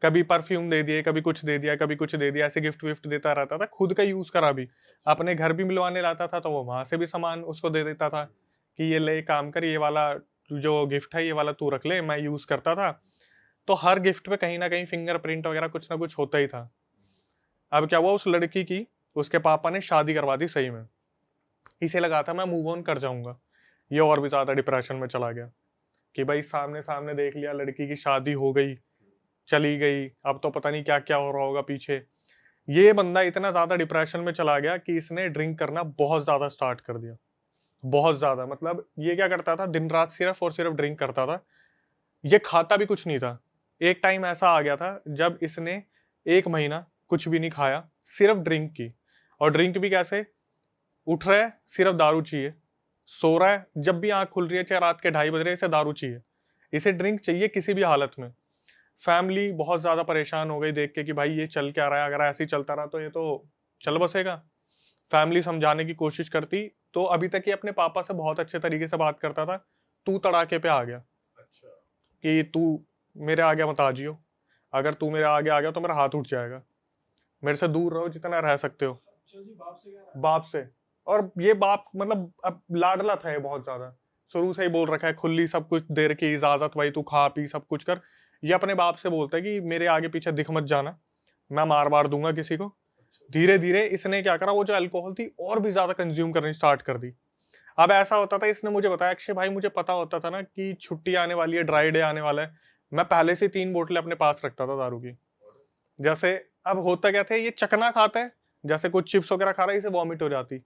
कभी परफ्यूम दे दिए, कभी कुछ दे दिया, कभी कुछ दे दिया, ऐसे गिफ्ट विफ्ट देता रहता था। खुद का यूज करा भी, अपने घर भी मिलवाने लाता था तो वो वहां से भी सामान उसको दे देता था कि ये ले काम कर, ये वाला जो गिफ्ट है ये वाला तू रख ले, मैं यूज करता था। तो हर गिफ्ट पे कहीं ना कहीं फिंगरप्रिंट वगैरह कुछ ना कुछ होता ही था। अब क्या हुआ, उस लड़की की उसके पापा ने शादी करवा दी सही में। इसे लगा था मैं मूव ऑन कर जाऊंगा, ये और भी ज्यादा डिप्रेशन में चला गया कि भाई सामने सामने देख लिया, लड़की की शादी हो गई, चली गई, अब तो पता नहीं क्या क्या हो रहा होगा पीछे। ये बंदा इतना ज्यादा डिप्रेशन में चला गया कि इसने ड्रिंक करना बहुत ज्यादा स्टार्ट कर दिया, बहुत ज्यादा। मतलब ये क्या करता था, दिन रात सिर्फ और सिर्फ ड्रिंक करता था, ये खाता भी कुछ नहीं था। एक टाइम ऐसा आ गया था जब इसने 1 महीना कुछ भी नहीं खाया, सिर्फ ड्रिंक की। और ड्रिंक भी कैसे, उठ रहा है सिर्फ दारू चाहिए, सो रहा है जब भी आंख खुल रही है चाहे रात के 2:30 बज रहे, इसे दारू चाहिए, इसे ड्रिंक चाहिए किसी भी हालत में। फैमिली बहुत ज्यादा परेशान हो गई देख के कि भाई ये चल क्या रहा है, अगर ऐसे ही चलता रहा तो ये तो चल बसेगा। फैमिली समझाने की कोशिश करती तो अभी तक ये अपने पापा से बहुत अच्छे तरीके से बात करता था, तू तड़ाके पे आ गया कि तू मेरे आगे मत आ जियो, अगर तू मेरे आगे आ गया तो मेरा हाथ उठ जाएगा, मेरे से दूर रहो जितना रह सकते हो। बाप से। और ये बाप मतलब अब लाडला था ये बहुत ज्यादा, शुरू से ही बोल रखा है, खुली सब कुछ दे रखी इजाजत, भाई तू खा पी सब कुछ कर। ये अपने बाप से बोलता है कि मेरे आगे पीछे दिख मत जाना, मैं मार दूंगा किसी को। धीरे धीरे इसने क्या करा, वो जो अल्कोहल थी और भी ज्यादा कंज्यूम करनी स्टार्ट कर दी। अब ऐसा होता था, इसने मुझे बताया अक्षय भाई मुझे पता होता था ना कि छुट्टी आने वाली है, ड्राई डे आने वाला है, मैं पहले से 3 बोतलें अपने पास रखता था दारू की। जैसे अब होता क्या था, ये चकना खाता है, जैसे कुछ चिप्स वगैरह खा रहा है इसे वॉमिट हो जाती,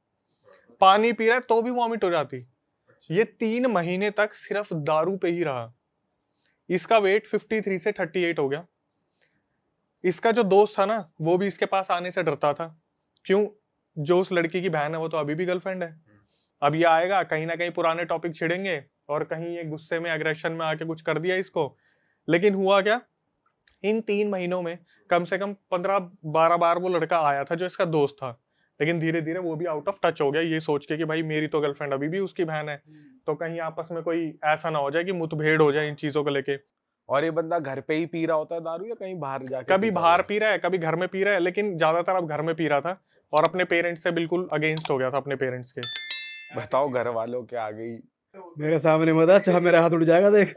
पानी पी रहा है तो भी वॉमिट हो जाती। ये 3 महीने तक सिर्फ दारू पे ही रहा। इसका वेट 53 से 38 हो गया। इसका जो दोस्त था ना वो भी इसके पास आने से डरता था, क्यों, जो उस लड़की की बहन है वो तो अभी भी गर्लफ्रेंड है। अब ये आएगा कहीं ना कहीं पुराने टॉपिक छिड़ेंगे और कहीं ये गुस्से में एग्रेशन में आके कुछ कर दिया इसको। लेकिन हुआ क्या, इन 3 महीनों में कम से कम 15-12 बार वो लड़का आया था जो इसका दोस्त था, लेकिन धीरे धीरे वो भी आउट ऑफ टच हो गया, ये सोच के कि भाई मेरी तो गर्लफ्रेंड अभी भी उसकी बहन है, तो कहीं आपस में कोई ऐसा ना हो जाए कि मुठभेड़ हो जाए इन चीजों को लेके। और ये बंदा घर पे ही पी रहा होता है दारू या कहीं बाहर जाके कभी पीता बाहर होगा? पी रहा है, कभी घर में पी रहा है, लेकिन ज्यादातर अब घर में पी रहा था और अपने पेरेंट्स से बिल्कुल अगेंस्ट हो गया था, अपने पेरेंट्स के। बताओ घर वालों के आ गई। मेरे सामने मत आ, चाहे मेरा हाथ उठ जाएगा देख,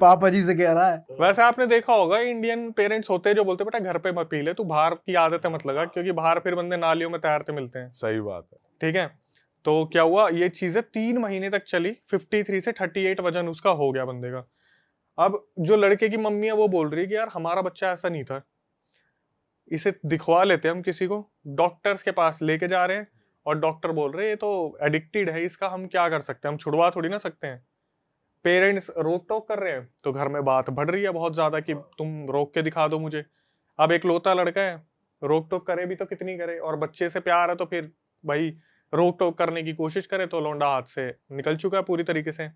पापा जी से कह रहा है। वैसे आपने देखा होगा इंडियन पेरेंट्स होते हैं जो बोलते हैं बेटा घर पे मत पी ले, तू बाहर की आदत है मत लगा, क्योंकि बाहर फिर बंदे नालियों में तैरते मिलते हैं। सही बात है। ठीक है, तो क्या हुआ, ये चीजें 3 महीने तक चली, 53 से 38 वजन उसका हो गया बंदे का। अब जो लड़के की मम्मी है वो बोल रही है कि यार हमारा बच्चा ऐसा नहीं था, इसे दिखवा लेते हैं हम किसी को, डॉक्टर्स के पास लेके जा रहे हैं और डॉक्टर बोल रहे हैं ये तो एडिक्टेड है, इसका हम क्या कर सकते हैं, हम छुड़वा थोड़ी ना सकते हैं। पेरेंट्स रोक टोक कर रहे हैं तो घर में बात बढ़ रही है बहुत ज्यादा कि तुम रोक के दिखा दो मुझे। अब एक लौता लड़का है, रोक टोक करे भी तो कितनी करे, और बच्चे से प्यार है तो फिर भाई रोक टोक करने की कोशिश करे तो लौंडा हाथ से निकल चुका है पूरी तरीके से।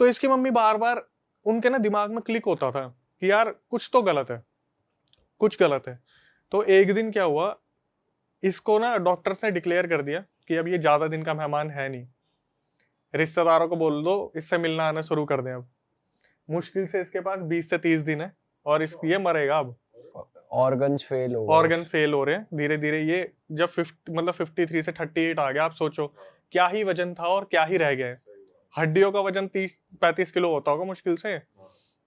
तो इसकी मम्मी बार बार उनके ना दिमाग में क्लिक होता था कि यार कुछ तो गलत है, कुछ गलत है। तो एक दिन क्या हुआ, इसको ना डॉक्टर्स ने डिक्लेयर कर दिया कि अब ये ज्यादा दिन का मेहमान है नहीं, रिश्तेदारों को बोल दो इससे मिलना आना शुरू कर दें। अब मुश्किल से इसके पास 20 से 30 दिन है और ये मरेगा। अब ऑर्गन्स फेल हो गए। ऑर्गन फेल हो रहे हैं धीरे धीरे। ये जब 53 से 38 आ गया, आप सोचो क्या ही वजन था और क्या ही रह गया है। हड्डियों का वजन 30-35 किलो होता होगा मुश्किल से,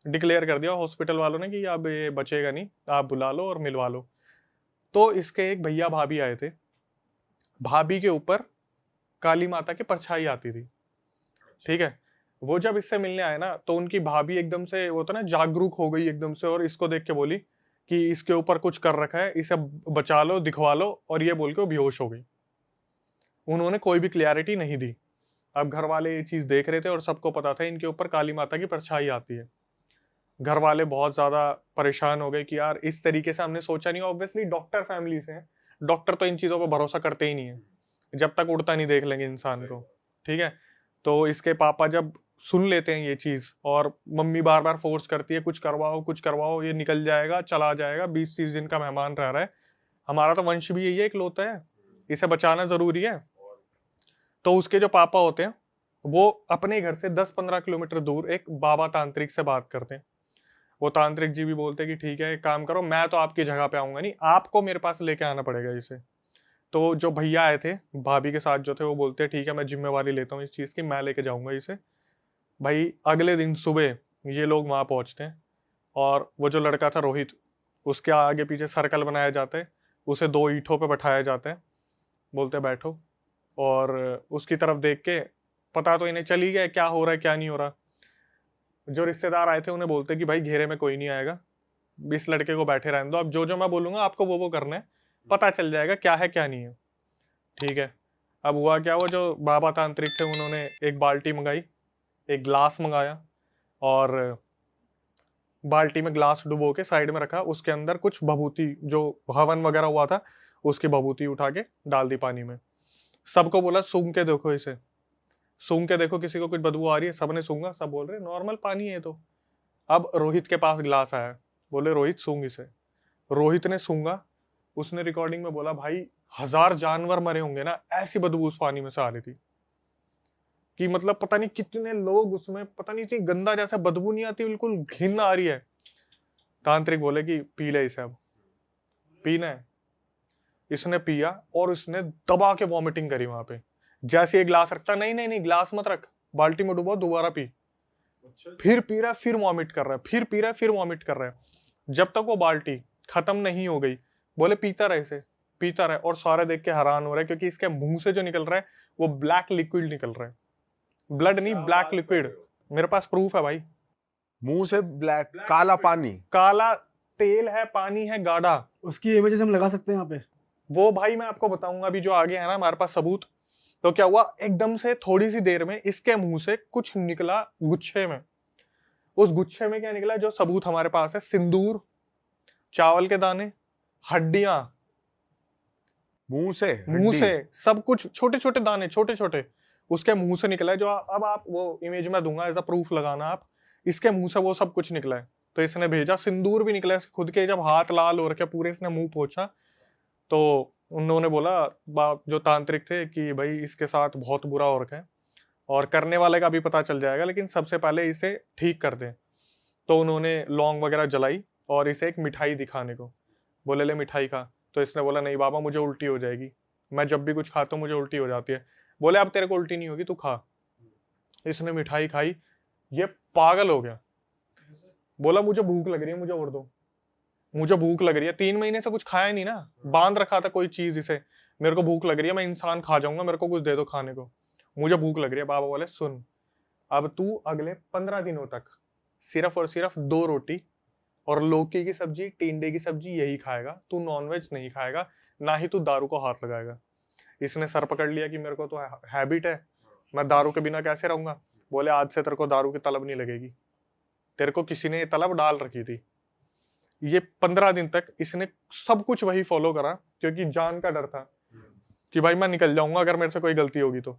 डिक्लेयर कर दिया हॉस्पिटल वालों ने कि अब ये बचेगा नहीं, आप बुला लो और मिलवा लो। तो इसके एक भैया भाभी आए थे, भाभी के ऊपर काली माता की परछाई आती थी, ठीक है। वो जब इससे मिलने आए ना, तो उनकी भाभी एकदम से वो तो ना जागरूक हो गई एकदम से, और इसको देख के बोली कि इसके ऊपर कुछ कर रखा है, इसे बचा लो, दिखवा लो, और ये बोल के वो बेहोश हो गई। उन्होंने कोई भी क्लियरिटी नहीं दी। अब घर वाले ये चीज देख रहे थे और सबको पता था इनके ऊपर काली माता की परछाई आती है। घर वाले बहुत ज्यादा परेशान हो गए कि यार इस तरीके से हमने सोचा नहीं। ऑब्वियसली डॉक्टर फैमिली से हैं, डॉक्टर तो इन चीजों पर भरोसा करते ही नहीं है जब तक उड़ता नहीं देख लेंगे इंसान को, ठीक है। तो इसके पापा जब सुन लेते हैं ये चीज, और मम्मी बार बार फोर्स करती है कुछ करवाओ कुछ करवाओ, ये निकल जाएगा चला जाएगा, 20-30 दिन का मेहमान रह रहा है, हमारा तो वंश भी यही है इकलौता है, इसे बचाना जरूरी है। तो उसके जो पापा होते हैं वो अपने घर से 10-15 किलोमीटर दूर एक बाबा तांत्रिक से बात करते हैं। वो तांत्रिक जी भी बोलते हैं कि ठीक है एक काम करो, मैं तो आपकी जगह पे आऊंगा नहीं, आपको मेरे पास लेके आना पड़ेगा इसे। तो जो भैया आए थे भाभी के साथ जो थे, वो बोलते हैं ठीक है मैं जिम्मेवारी लेता हूँ इस चीज़ की, मैं लेके जाऊंगा इसे। भाई अगले दिन सुबह ये लोग वहाँ पहुँचते हैं, और वो जो लड़का था रोहित, उसके आगे पीछे सर्कल बनाया जाता है, उसे 2 ईंटों पे बैठाया जाता है, बोलते हैं बैठो, और उसकी तरफ देख के पता तो इन्हें चल ही गया क्या हो रहा है क्या नहीं हो रहा। जो रिश्तेदार आए थे उन्हें बोलते कि भाई घेरे में कोई नहीं आएगा, इस लड़के को बैठे रहने दो, अब जो जो मैं बोलूंगा आपको वो करना है, पता चल जाएगा क्या है क्या नहीं है, ठीक है। अब हुआ क्या, वो जो बाबा तांत्रिक थे उन्होंने एक बाल्टी मंगाई, एक ग्लास मंगाया, और बाल्टी में ग्लास डुबो के साइड में रखा, उसके अंदर कुछ भभूति जो हवन वगैरह हुआ था उसकी भभूति उठा के डाल दी पानी में। सबको बोला सूंघ के देखो इसे, सूंघ के देखो किसी को कुछ बदबू आ रही है, सबने सूंघा, सब बोल रहे नॉर्मल पानी है। तो अब रोहित के पास गिलास आया, बोले रोहित सूंघ इसे। रोहित ने सूंघा, उसने रिकॉर्डिंग में बोला भाई 1000 जानवर मरे होंगे ना, ऐसी बदबू उस पानी में से आ रही थी कि मतलब पता नहीं कितने लोग उसमें, पता नहीं इतनी गंदा जैसा बदबू नहीं आती, बिल्कुल घिन आ रही है। तांत्रिक बोले कि पी ले इसे, अब पीना है। इसने पिया और इसने दबा के वॉमिटिंग करी वहां पे। जैसे ये ग्लास रखता, नहीं नहीं नहीं ग्लास मत रख, बाल्टी में डुबो, दोबारा पी। फिर पी रहा है, फिर वॉमिट कर रहा है, फिर पी रहा है, फिर वॉमिट कर रहा है, जब तक वो बाल्टी खत्म नहीं हो गई। बोले पीता रहे इसे, पीता रहे। और सारे देख के हैरान हो रहे हैं क्योंकि इसके मुंह से जो निकल रहा है वो ब्लैक लिक्विड निकल रहा है, ब्लड नहीं ब्लैक लिक्विड। मेरे पास प्रूफ है भाई, मुंह से ब्लैक काला पानी, काला तेल है, पानी है गाढ़ा। उसकी इमेजेस हम लगा सकते हैं यहाँ पे। वो भाई मैं आपको बताऊंगा अभी, जो आगे है ना हमारे पास सबूत। तो क्या हुआ, एकदम से थोड़ी सी देर में इसके मुंह से कुछ निकला गुच्छे में। उस गुच्छे में क्या निकला, जो सबूत हमारे पास है, सिंदूर, चावल के दाने, हड्डियां, मुंह से सब कुछ, छोटे छोटे दाने, छोटे छोटे उसके मुंह से निकला है। जो अब आप वो इमेज में दूंगा एज अ प्रूफ लगाना आप, इसके मुंह से वो सब कुछ निकला है। तो इसने भेजा, सिंदूर भी निकला है खुद के, जब हाथ लाल हो रखे पूरे, इसने मुंह पोंछा तो उन्होंने बोला जो तांत्रिक थे कि भाई इसके साथ बहुत बुरा हो रखा है, और करने वाले का भी पता चल जाएगा, लेकिन सबसे पहले इसे ठीक कर दें। तो उन्होंने लौंग वगैरह जलाई और इसे एक मिठाई दिखाने को बोले, ले मिठाई खा। तो इसने बोला नहीं बाबा मुझे उल्टी हो जाएगी, मैं जब भी कुछ खाता हूँ मुझे उल्टी हो जाती है। बोले अब तेरे को उल्टी नहीं होगी, तू खा। इसने मिठाई खाई, ये पागल हो गया, बोला मुझे भूख लग रही है, मुझे और दो, मुझे भूख लग रही है। 3 महीने से कुछ खाया नहीं ना, बांध रखा था कोई चीज इसे, मेरे को भूख लग रही है, मैं इंसान खा जाऊंगा, मेरे को कुछ दे दो खाने को, मुझे भूख लग रही है। बाबा बोले सुन, अब तू अगले 15 दिनों तक सिर्फ और सिर्फ 2 रोटी और लौकी की सब्जी, टिंडे की सब्जी यही खाएगा, तू नॉनवेज नहीं खाएगा, ना ही तू दारू को हाथ लगाएगा। इसने सर पकड़ लिया कि मेरे को तो हैबिट है, मैं दारू के बिना कैसे रहूंगा। बोले आज से तेरे को दारू की तलब नहीं लगेगी, तेरे को किसी ने ये तलब डाल रखी थी। ये 15 दिन तक इसने सब कुछ वही फॉलो करा, क्योंकि जान का डर था कि भाई मैं निकल जाऊंगा अगर मेरे से कोई गलती होगी तो।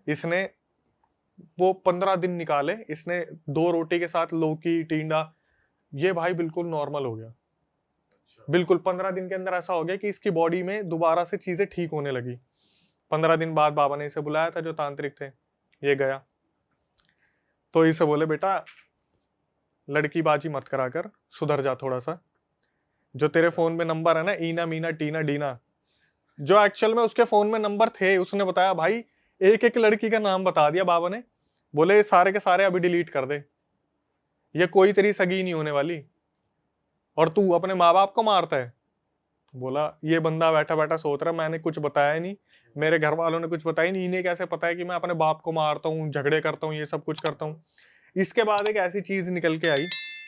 इसने वो 15 दिन निकाले, इसने 2 रोटी के साथ लौकी, टिंडा, ये भाई बिल्कुल नॉर्मल हो गया। बिल्कुल 15 दिन के अंदर ऐसा हो गया कि इसकी बॉडी में दोबारा से चीजें ठीक होने लगी। 15 दिन बाद बाबा ने इसे बुलाया था, जो तांत्रिक थे, ये गया तो इसे बोले बेटा लड़की बाजी मत करा कर, सुधर जा थोड़ा सा। जो तेरे फोन में नंबर है ना, ईना मीना टीना डीना, जो एक्चुअल में उसके फोन में नंबर थे, उसने बताया भाई एक एक लड़की का नाम बता दिया बाबा ने। बोले सारे के सारे अभी डिलीट कर दे, ये कोई तेरी सगी नहीं होने वाली और तू अपने माँ बाप को मारता है। बोला ये बंदा बैठा बैठा सोच रहा मैंने कुछ बताया नहीं, मेरे घर वालों ने कुछ बताया नहीं, इन्हें कैसे पता है कि मैं अपने बाप को मारता हूँ, झगड़े करता हूँ, ये सब कुछ करता हूँ। इसके बाद एक ऐसी चीज निकल के आई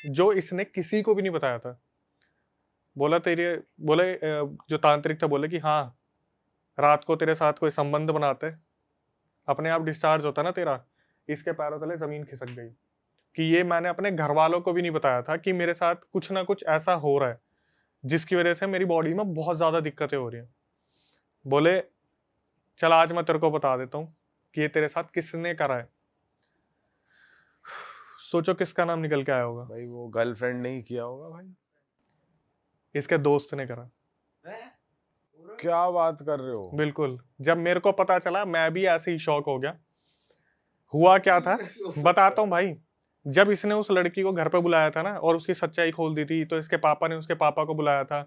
जो इसने किसी को भी नहीं बताया था। बोले जो तांत्रिक था बोले कि हाँ रात को तेरे साथ कोई संबंध बनाते, अपने आप डिस्चार्ज होता ना तेरा। इसके पैरों तले जमीन खिसक गई कि ये मैंने अपने घर वालों को भी नहीं बताया था कि मेरे साथ कुछ ना कुछ ऐसा हो रहा है जिसकी वजह से मेरी बॉडी में बहुत ज्यादा दिक्कतें हो रही हैं। बोले चल आज मैं तेरे को बता देता हूँ कि ये तेरे साथ किसने करा है। सोचो किसका नाम निकल के आया होगा। भाई वो गर्लफ्रेंड नहीं किया होगा भाई, इसके दोस्त ने करा। क्या बात कर रहे हो? बिल्कुल। जब मेरे को पता चला मैं भी ऐसे ही शॉक हो गया। हुआ क्या था बताता हूँ भाई। जब इसने उस लड़की को घर पे बुलाया था ना और उसकी सच्चाई खोल दी थी, तो इसके पापा ने उसके पापा को बुलाया था,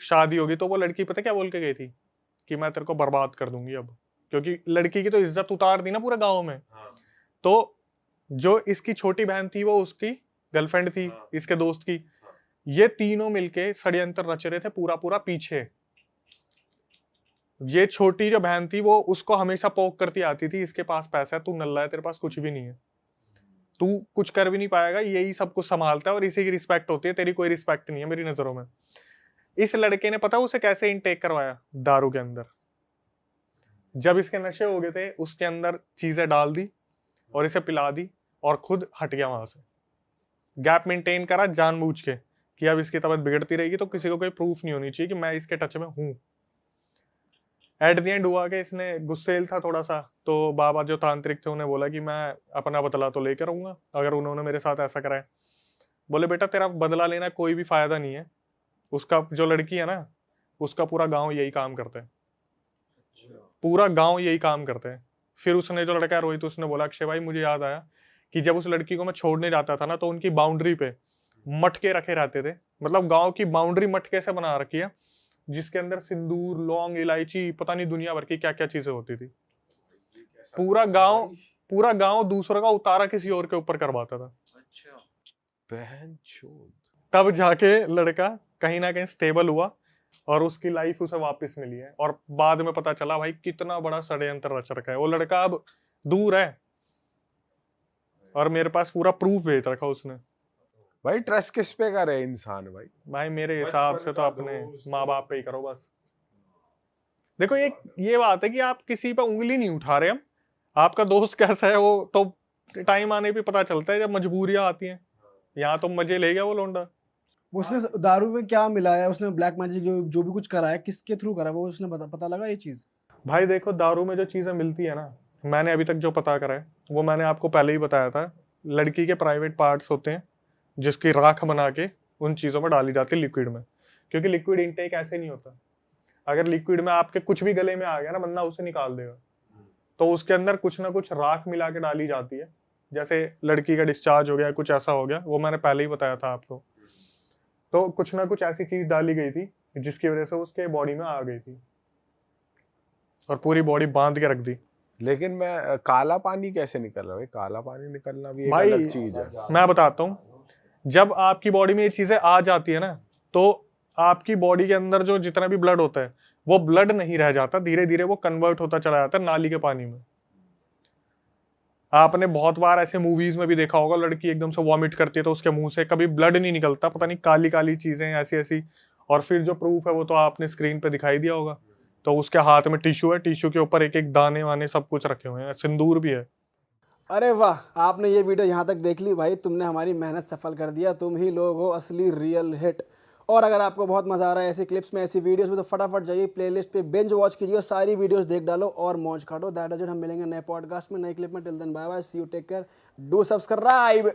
शादी होगी। तो वो लड़की पता क्या बोल के गई थी कि मैं तेरे को बर्बाद कर दूंगी अब, क्योंकि लड़की की तो इज्जत उतार दी ना पूरे गाँव में। तो जो इसकी छोटी बहन थी वो उसकी गर्लफ्रेंड थी, इसके दोस्त की। ये तीनों मिलके षड्यंत्र रच रहे थे पूरा पूरा पीछे। ये छोटी जो बहन थी वो उसको हमेशा पोक करती आती थी, इसके पास पैसा है, तू नल्ला है, तेरे पास कुछ भी नहीं है, तू कुछ कर भी नहीं पाएगा, यही सब कुछ संभालता है और इसी की रिस्पेक्ट होती है, तेरी कोई रिस्पेक्ट नहीं है मेरी नजरों में। इस लड़के ने पता उसे कैसे इनटेक करवाया? दारू के अंदर। जब इसके नशे हो गए थे उसके अंदर चीजें डाल दी और इसे पिला दी और खुद हट गया वहां से। गैप मेंटेन करा जानबूझ के कि अब इसकी तबीयत बिगड़ती रहेगी तो किसी को कोई प्रूफ नहीं होनी चाहिए कि मैं इसके टच में हूं। एट द एंड हुआ कि इसने गुस्सेल था थोड़ा सा, तो बाबा जो तांत्रिक थे उन्हें बोला कि मैं अपना बदला तो लेकर आऊंगा अगर उन्होंने मेरे साथ ऐसा करा है। बोले बेटा तेरा बदला लेना कोई भी फायदा नहीं है। उसका जो लड़की है ना उसका पूरा गांव यही काम करते हैं, पूरा गांव यही काम करते हैं। फिर उसने जो लड़का है रोहित, उसने बोला अक्षय भाई मुझे याद आया कि जब उस लड़की को मैं छोड़ने जाता था ना तो उनकी बाउंड्री पे मटके रखे रहते थे। मतलब गांव की बाउंड्री मटके से बना रखी है जिसके अंदर सिंदूर, लौंग, इलायची, पता नहीं दुनिया भर की क्या क्या चीजें होती थी। पूरा गांव दूसरों का उतारा किसी और के ऊपर करवाता था। बहन चोद। तब जाके लड़का कहीं ना कहीं स्टेबल हुआ और उसकी लाइफ उसे वापस मिली है। और बाद में पता चला भाई कितना बड़ा षड्यंत्र रच रखा है। वो लड़का अब दूर है और मेरे पास पूरा प्रूफ भेज रखा उसने। भाई ट्रस्ट किस पे करे इंसान भाई? भाई मेरे हिसाब से तो अपने माँ बाप पे ही करो बस। देखो ये बात है कि आप किसी पे उंगली नहीं उठा रहे। हम आपका दोस्त कैसा है वो तो टाइम आने पे पता चलता है जब मजबूरियां आती हैं। यहाँ तो मजे ले गया वो लोंडा। उसने दारू में क्या मिलाया, उसने ब्लैक मैजिक जो भी कुछ करा है किसके थ्रू करा वो उसने पता लगा ये चीज? भाई देखो दारू में जो चीजें मिलती है ना, मैंने अभी तक जो पता करा है वो मैंने आपको पहले ही बताया था। लड़की के प्राइवेट पार्ट्स होते हैं जिसकी राख बना के उन चीजों में डाली जाती है लिक्विड में, क्योंकि लिक्विड इनटेक ऐसे नहीं होता। अगर लिक्विड में आपके कुछ भी गले में आ गया ना बंदा उसे निकाल देगा। तो उसके अंदर कुछ ना कुछ राख मिला के डाली जाती है। जैसे लड़की का डिस्चार्ज हो गया, कुछ ऐसा हो गया, वो मैंने पहले ही बताया था आपको। तो कुछ ना कुछ ऐसी चीज डाली गई थी जिसकी वजह से उसके बॉडी में आ गई थी और पूरी बॉडी बांध के रख दी। लेकिन मैं काला पानी कैसे निकल रहा है? काला पानी निकलना भी एक भाई अलग चीज है। मैं बताता हूँ, जब आपकी बॉडी में ये चीजें आ जाती है ना तो आपकी बॉडी के अंदर जो जितना भी ब्लड होता है वो ब्लड नहीं रह जाता, धीरे धीरे वो कन्वर्ट होता चला जाता है नाली के पानी में। आपने बहुत बार ऐसे मूवीज में भी देखा होगा, लड़की एकदम से वॉमिट करती है तो उसके मुंह से कभी ब्लड नहीं निकलता, पता नहीं काली काली चीजें ऐसी ऐसी। और फिर जो प्रूफ है वो तो आपने स्क्रीन पे दिखाई दिया होगा। तो उसके हाथ में टिश्यू है, टिश्यू के ऊपर एक एक दाने वाने सब कुछ रखे हुए हैं, सिंदूर भी है। अरे वाह, आपने ये वीडियो यहाँ तक देख ली भाई, तुमने हमारी मेहनत सफल कर दिया। तुम ही लोग हो असली रियल हिट। और अगर आपको बहुत मजा आ रहा है ऐसी क्लिप्स में, ऐसी वीडियोस में, तो फटाफट जाइए प्लेलिस्ट पे बिंज वॉच कीजिए, सारी वीडियोस देख डालो और मौज काटो। That is it. हम मिलेंगे नए पॉडकास्ट में, नए क्लिप में। Till then bye bye, see you, take care, do subscribe.